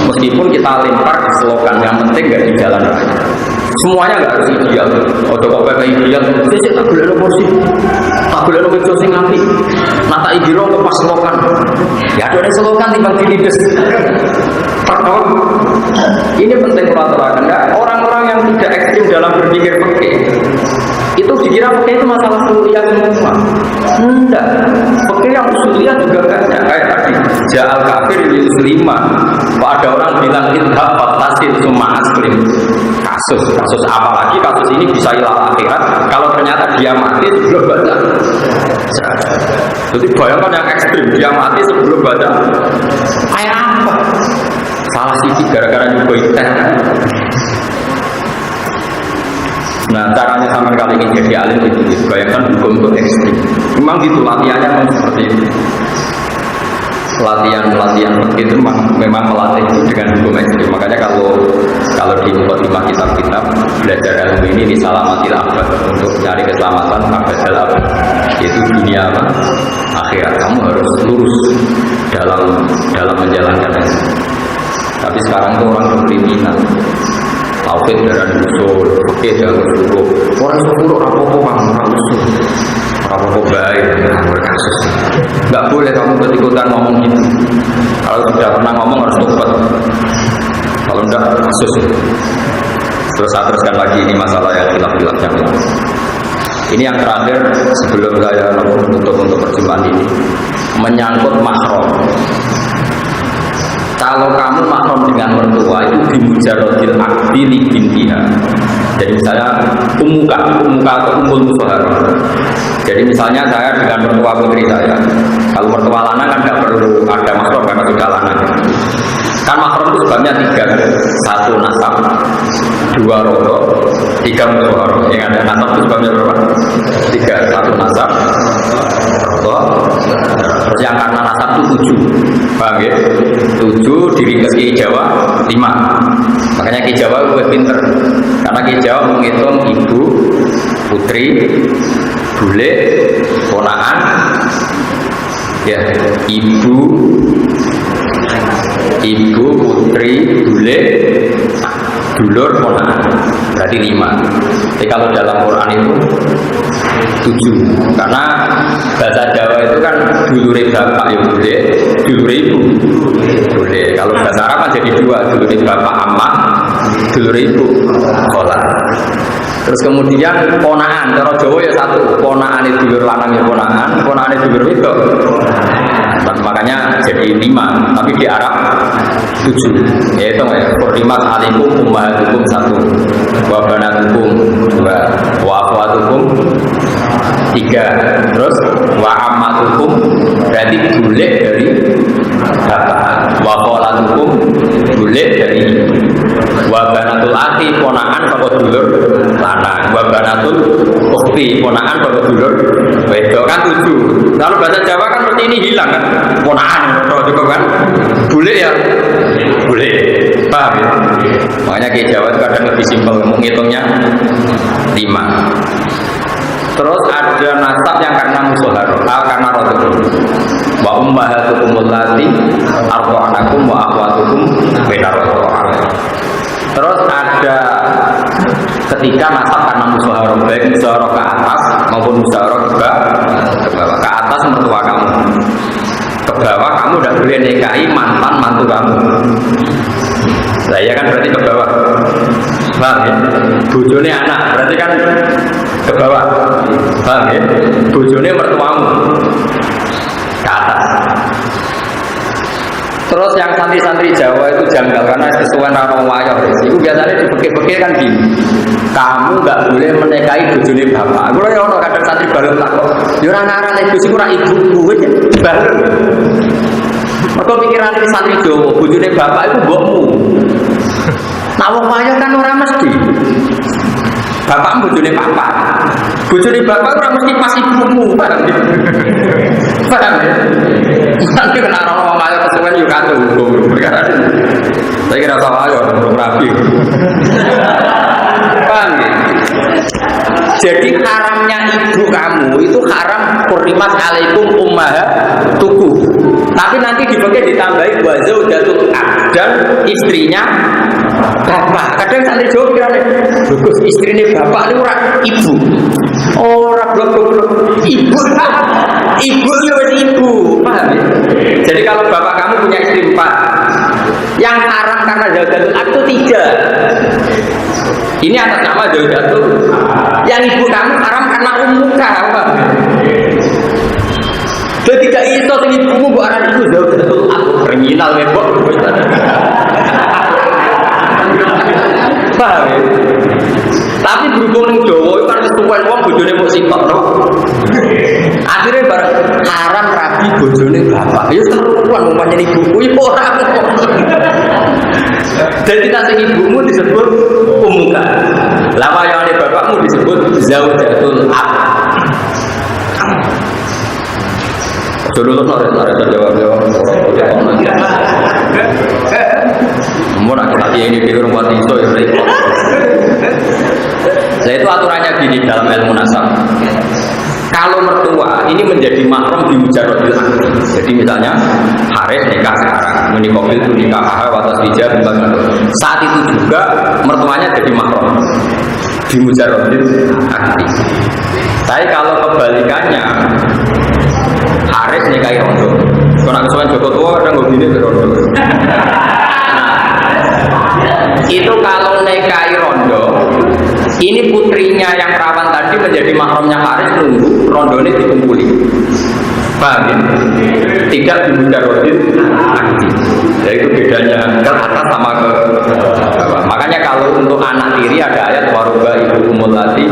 Meskipun kita lempar ke selokan, yang penting nggak di jalan raya. Semuanya nggak harus ideal. Oh, kok pakai ideal? Sisi tak boleh lo kursi, tak boleh lo kerja sing api. Nata ideal lo pas selokan. Ya ada selokan timbang dilides. Ini penting peraturan. Orang-orang yang tidak ekstrim dalam berpikir fikih itu dikira fikih itu masalah usuliyah semua. Enggak. Fikih yang usuliyah juga banyak. Kayak tadi ja'al kafir lil musliman. Ada orang bilang idhab fatasid summa aslim. Kasus apalagi kasus ini bisa ilal akhirat kalau ternyata dia mati sebelum baca. Jadi bayangkan yang ekstrim, dia mati sebelum baca. Kayak apa? Salah sisi gara-gara nyoba teh. Nah, caranya sama kali ini jadi alim itu bayangkan hukum itu ekstrim. Memang gitu latihannya memang seperti itu. Latihan itu memang melatih dengan hukum ekstrim. Makanya kalau di mukadimah kitab-kitab belajar ilmu ini disalamatil abad untuk cari keselamatan abadal abad, yaitu dunia apa? Akhirat. Kamu harus lurus dalam menjalankan itu. Tapi sekarang tuh orang berkriminal. Tauhid darah usul, fikih darah usul. Orang usul apa-apa orang usul. Apa-apa baik berkasus. Enggak boleh kamu ikut-ikutan ngomong gitu. Kalau sudah pernah ngomong harus tobat. Kalau enggak kasus. Terus saya teruskan lagi ini masalah yang khilaf-khilaf yang lain. Ini yang terakhir sebelum saya untuk perjumpaan ini menyangkut mahram. Kalau kamu mahram dengan mertua itu bimujarodil akdi li bintiha. Jadi misalnya umuka atau umul musaharah. Jadi misalnya saya dengan mertua putri saya. Kalau mertua lanang kan nggak perlu ada mahram karena sudah lanang. Kan mahram itu sebabnya 3, 1 nasab, 2 rodo, 3 musaharah. Yang ada nasab itu sebabnya berapa? 3, 1 nasab, rodo. Terus yang karena nasab itu 7. Paham ya? 7 diringkas Ki Jawa 5. Makanya Ki Jawa gue pinter. Karena Ki Jawa menghitung ibu, putri, bule, ponakan, ya ibu, putri, bule, dulur, ponakan. Berarti 5. Jadi kalau dalam Quran itu 7. Karena bahasa Jawa itu kan dulure bapak ya bule, dulure ibu bule. Kalau bahasa Arab kan jadi 2, dulure bapak amak, dulure ibu khola. Terus kemudian ponakan, cara Jawa ya 1, ponakan itu dulur lanang ya ponakan itu dulur itu. Makanya jadi 5, tapi di Arab 7. Yaitu ya, Qur'imat alikum ummahatukum 1, wa banatukum 2, wa akhwatukum 3, terus wa ammatukum berarti bule dari bapak, wa kholatukum bule dari wa banatul akhi ponakan karo dulur lanang, wa banatul ukhti ponakan karo dulur wedok kan 7. Kalau bahasa Jawa kan seperti ini hilang kan, ponakan cukup kan, bule ya bule, paham ya? Makanya Ki Jawa itu kadang lebih simpel menghitungnya 5. Terus ada nasab yang karena musaharah, karena rotul. Wa ummahatukum allati arda'anakum wa akhwatukum bainar rotul. Terus ada ketika nasab karena musaharah, baik musaharah ke atas maupun musaharah ke bawah. Ke atas mertua kamu, ke bawah kamu tidak boleh nikahi mantan mantu kamu. Nah, iya kan berarti ke bawah. Paham ya? Bojone anak berarti kan ke bawah. Paham ya? Bojone mertuamu ke atas. Terus yang santri-santri Jawa itu janggal karena sesuai rano wayah. Itu biasanya dipekik-pekik kan gini. Kamu nggak boleh menikahi bojone bapak. Kalau ya ono kadang santri baru tak kok. Yo ora ngarang ibu sing ora ibu kuwe baru. Mergo pikiran santri Jawa, bojone bapak itu mbokmu. Nah wong wayah kan ora mesti. Bapak bojone papa. Bojone bapak ora mesti pas ibumu, paham ya? Paham ya? Nanti kena orang ayo kesuwen yo kado hukum perkara. Saya kira salah ayo belum rapi. Paham ya? Jadi haramnya ibu kamu itu haram hurrimat alaikum ummahatukum. Tapi nanti dipakai ditambahi wa zaujatul ab dan istrinya bapak. Kadang santri jawab kira bagus istrinya bapak itu ora ibu. Ora blok-blok ibu. Ibu ya wis ibu, paham ya? Jadi kalau bapak kamu punya istri 4, yang haram karena zaujatul ab itu 3. Ini atas nama zaujatul. Yang ibu kamu haram karena ummuka, apa? Jadi tidak iso sing ibumu mbok aran iku zaujatul ab, kriminal ya, Mbok. Paham ya? Tapi berhubung ning Jawa itu kan kesuwen wong bojone mung sitok to. Akhirnya bareng haram rabi bojone bapak. Ya kerukuan umpamane ibuku ya ora. Jadi nasi ibumu disebut umuka. Lama yang ada bapakmu disebut zaujatul ab. Dulu ada jawab. Mau nak tadi ini di rumah itu ya. Nah itu aturannya gini dalam ilmu nasab. Kalau mertua ini menjadi mahram di mujarradil akdi. Jadi misalnya Haris nikah sekarang, menikobil itu nikah atas hijab saat itu juga mertuanya jadi mahram di mujarradil akdi. Tapi kalau kebalikannya Haris nikahi rondo, kalau nak kesuwen Joko tua kadang nggak gini rondo. Itu kalau nikahi rondo, ini putrinya yang perawan tadi menjadi mahramnya Haris, nunggu rondo ini dikumpuli. Paham ya? Tidak di mujarradil akdi. Jadi itu bedanya ke atas sama ke bawah. Makanya kalau untuk anak tiri ada ayat waruba ibu umulati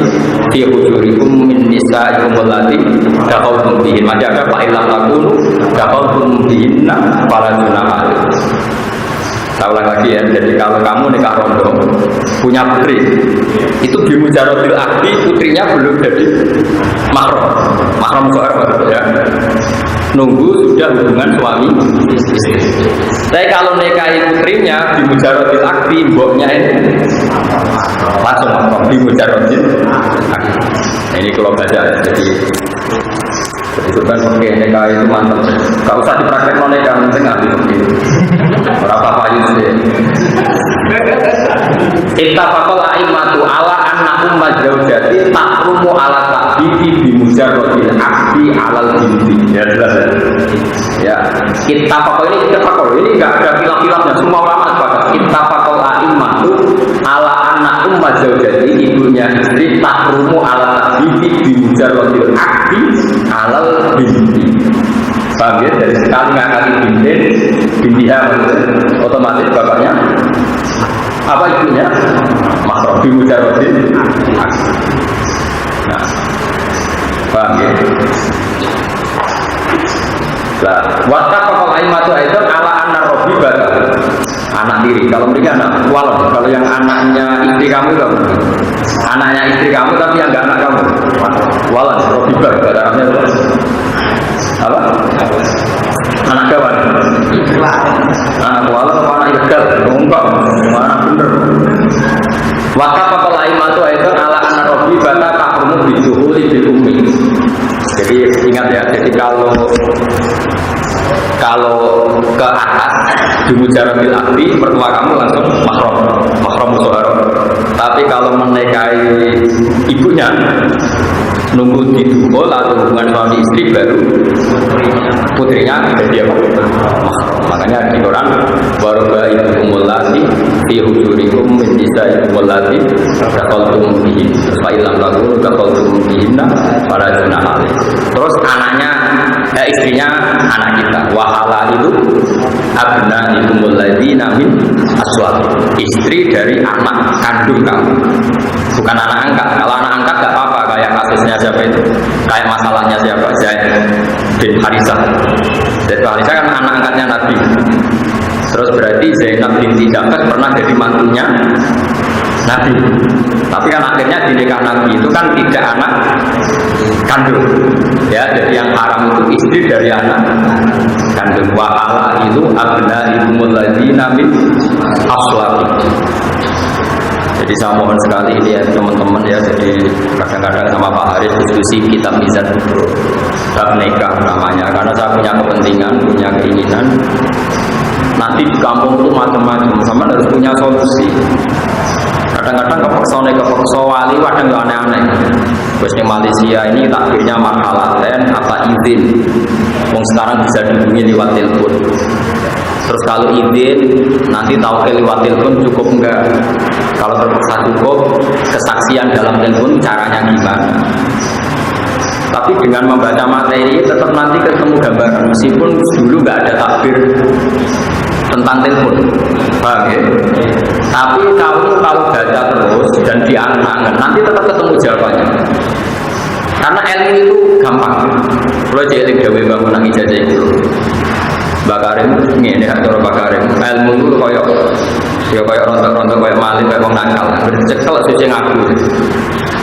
fi hujurikum min nisa umulati dakhaltum bihin. Masih ada fa illam takunu dakhaltum bihinna fala junaha. Saya ulang lagi ya, jadi kalau kamu nikah rondo punya putri itu di mujarradil akdi putrinya belum jadi mahram seorang ya, nunggu sudah hubungan suami istri. Tapi kalau nikahi putrinya di mujarradil akdi mboknya ini langsung mahram di mujarradil akdi. Nah, ini kalau baca jadi itu kan oke nikah itu mantap. Gak usah dipraktek nikah penting ahli fikih. Berapa payu sih? Ittafaqal a'immatu ala anna umma zaujati tahrumu ala ta'bibi bi mujarradil akdi alal binti. Ya jelas ya. Ittafaqal ini enggak ada khilaf-khilafnya, semua ulama sepakat. Ittafaqal a'immatu ala anna umma zaujati ibunya istri tahrumu ala ta'bibi bi mujarradil akdi alal binti. Paham ya? Dari sekali ngangkati bintiha otomatis bapaknya apa ibunya? Mahram bi mujarradil akdi. Nah, paham ya? Lah, wattafaqal a'immatu aidan ala anna rabbibata anak tiri. Kalau mereka anak walad, kalau yang anaknya istri kamu itu anaknya istri kamu tapi yang enggak anak kamu. Walad rabbibah bahasa Arabnya apa? Anak kawan. Anak walad atau anak ilegal? Enggak, mana bener. Wattafaqal a'immatu aidan ala anna rabbibata tahrumu biduhuli bil ummi. Jadi ingat ya, jadi kalau ke atas di mujarradil akdi mertua kamu langsung mahram musyawarah. Tapi kalau menikahi ibunya nunggu didukul atau hubungan suami istri baru putrinya jadi apa? Makanya di Quran waruba ibukumul lati fi hujurikum min nisaikumul lati dakhaltum bihin. Fa illam takunu dakhaltum bihinna fala junaha. Terus anaknya istrinya anak kita wahala itu abna ikumul ladzina min aswat, istri dari anak kandung kamu, bukan anak angkat. Kalau anak angkat gak apa-apa, kayak kasusnya siapa itu, kayak masalahnya siapa, Zaid bin Harisah. Zaid bin Harisah kan anak angkatnya Nabi. Terus berarti Zainab binti Jahsh pernah jadi mantunya Nabi. Tapi kan akhirnya di nikah Nabi itu kan tidak anak kandung. Ya, jadi yang haram itu istri dari anak kandung. Wa ala itu abnaikumul ladzina min aslabikum. Jadi saya mohon sekali ini ya teman-teman ya, jadi kadang-kadang sama Pak Haris diskusi kitab Mizan Kubro bab nikah namanya, karena saya punya kepentingan, punya keinginan nanti di kampung itu macam-macam, sama harus punya solusi. Kadang-kadang kepeksa wali kadang nggak aneh-aneh. Terus di Malaysia ini takbirnya marhalaten apa izin, wong sekarang bisa dihubungi lewat telepon. Terus kalau izin nanti tahu lewat telepon cukup enggak? Kalau terpaksa cukup, kesaksian dalam telepon caranya gimana? Tapi dengan membaca materi tetap nanti ketemu gambaran, meskipun dulu nggak ada takbir tentang telepon, paham ya? Tapi kalau baca terus dan diangan-angan, nanti tetap ketemu jawabannya. Karena ilmu itu gampang. Kalau jadi dewe bangun nang ijazah itu, Bakarim ini atau Bakarim ilmu itu koyok, ya koyok rontok-rontok koyok malin koyok wong nakal. Bercekel suci ngaku.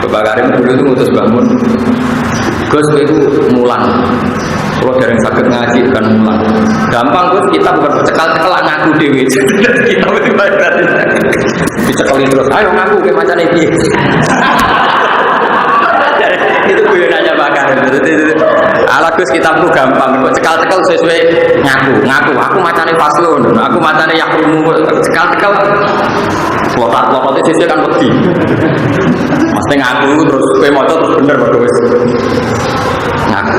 Bakarim dulu itu ngutus bangun. Gus itu mulan. Kalau dari yang sakit ngaji kan mulan. Gampang Gus, kita bukan bercekal-cekal ngaku dewi. Kita betul-betul dicekelin terus. Ayo ngaku ke macam ini. Itu gunanya bakar. Ala Gus kitabku gampang. Cekal-cekal sesuai ngaku. Aku macamnya faslun. Aku macamnya yakrumu. Cekal-cekal. Lotat itu sesuai kan lebih. Mesti ngaku terus. Kue motor terus bener bagus. Ngaku.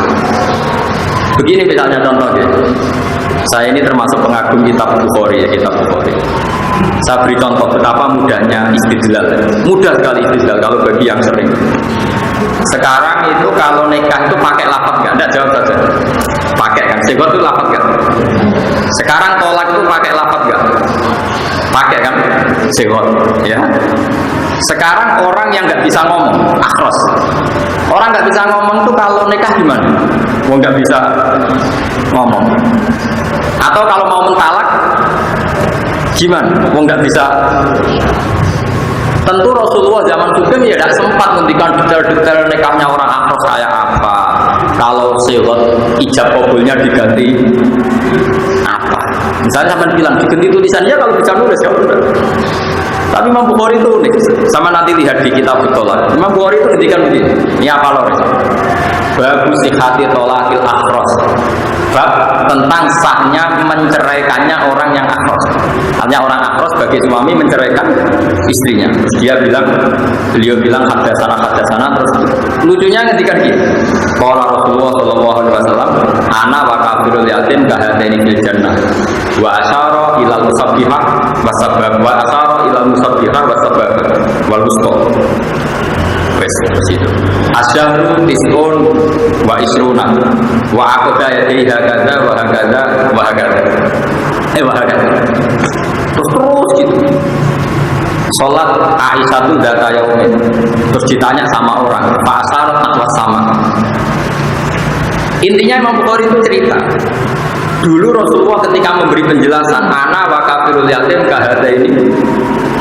Begini misalnya contohnya, saya ini termasuk pengagum kitab Bukhari, kitab Bukhari. Saya beri contoh betapa mudahnya istidlal. Mudah sekali istidlal kalau bagi yang sering. Sekarang itu kalau nikah itu pakai lafaz nggak? Anda jawab saja. Pakai kan? Sehingga itu lafaz nggak? Sekarang tolak itu pakai lafaz nggak? Pakai kan? Sehingga ya. Sekarang orang yang nggak bisa ngomong, akhros. Orang nggak bisa ngomong tuh kalau nikah gimana? Mau nggak bisa ngomong. Atau kalau mau mentalak, gimana? Mau nggak bisa. Tentu Rasulullah zaman Sugeng ya tidak sempat menghentikan detail-detail nikahnya orang akhros kayak apa. Kalau sewot ijab kabulnya diganti apa? Misalnya sampai bilang diganti tulisannya kalau bisa nulis ya udah. Tapi Imam Bukhari itu unik. Sama nanti lihat di kitab Tolak. Imam Bukhari itu ketika begini. Ini apa loh? Bab sihhati tolakil akhros. Bab tentang sahnya menceraikannya orang yang akhros. Artinya orang akhros bagi suami menceraikan istrinya. Terus beliau bilang hadasana. Terus lucunya ketika gini. Qala Rasulullah sallallahu alaihi wasallam, ana wa kafirul yatim kahadaini fil jannah. Wa asyara ilal musabbihah wa sabab wa asyara ilal musabbihah wa sabab wal wusta. Wes situ. Asyahru tis'un wa isruna wa aqda yadihi hakadha wa hakadha wa hakadha. Wa hakadha. Terus gitu. Salat Aisyah itu data yaumin. Terus ditanya sama orang, Pak Asar takwa sama. Intinya Imam Bukhari itu cerita. Dulu Rasulullah ketika memberi penjelasan, ana wa kafirul yatim kahada ini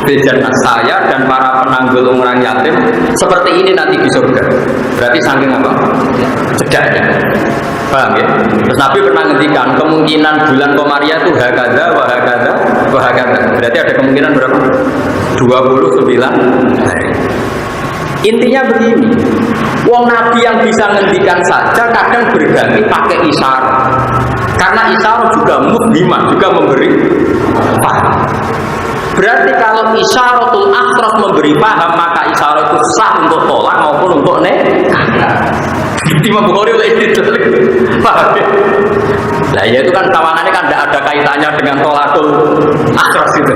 bejana saya dan para penanggul orang yatim seperti ini nanti di surga. Berarti saking apa? Cedaknya. Paham ya? Terus Nabi pernah ngendikan kemungkinan bulan Komariah itu hakada wa hakada wa hakada. Berarti ada kemungkinan berapa? 29 hari. Intinya begini, wong Nabi yang bisa ngendikan saja kadang berganti pakai isyarat. Karena isyarat juga mufhimah, juga memberi paham. Berarti kalau isyaratul akhras memberi paham, maka isyarat itu sah untuk tolak maupun untuk nikah. Imam Bukhari itu paham ya? Nah ya itu kan tawangannya kan tidak ada kaitannya dengan tolakul akhras itu.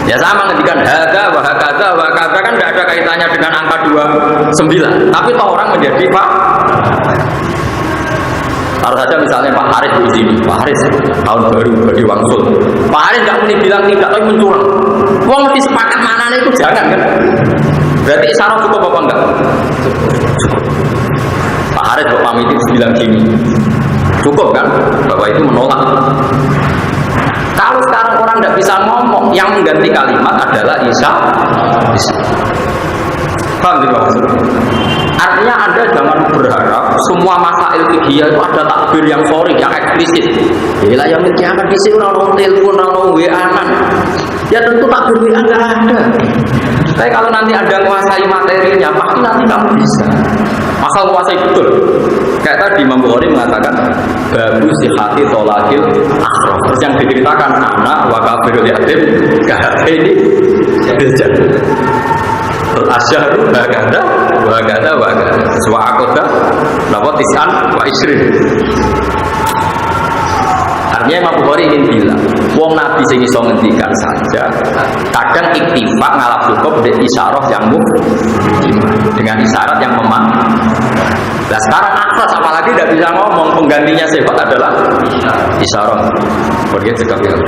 Ya sama ngendikan hadza wa hakadza wa hakadza kan tidak ada kaitannya dengan angka 29. Tapi toh orang menjadi Pak. Taruh saja misalnya Pak Haris di sini, Pak Haris tahun baru bagi Wangsul. Pak Haris nggak mungkin bilang tidak, tapi mencurang. Wong mesti sepakat mana itu jangan kan? Berarti isyarat cukup apa enggak? Cukup. Pak Haris Pak pamit itu bilang gini, cukup kan? Bapak itu menolak. Kalau sekarang orang tidak bisa ngomong, yang mengganti kalimat adalah Isa. Paham tidak maksudnya? Artinya Anda jangan berharap semua masail fikih itu ada takbir yang sorry, yang eksplisit. Bila yang kiamat di sini orang telepon, orang WA-an. Ya tentu takbir WA nggak ada. Tapi kalau nanti Anda menguasai materinya, pasti nanti kamu bisa. Asal menguasai betul. Kayak tadi Imam Bukhari mengatakan bagus di hati tolakil akhroh. Terus yang diceritakan anak wakafirul yatim ini belajar. Asyhadu bagada wa aqada lawa tisan wa isrin. Artinya Imam Bukhari ingin bilang wong Nabi sing iso ngendikan saja kadang iktifak ngalap cukup dengan isyarah yang dengan isyarat yang memang. Nah sekarang akhlas apalagi tidak bisa ngomong, penggantinya sifat adalah isyarah. Kemudian juga bilang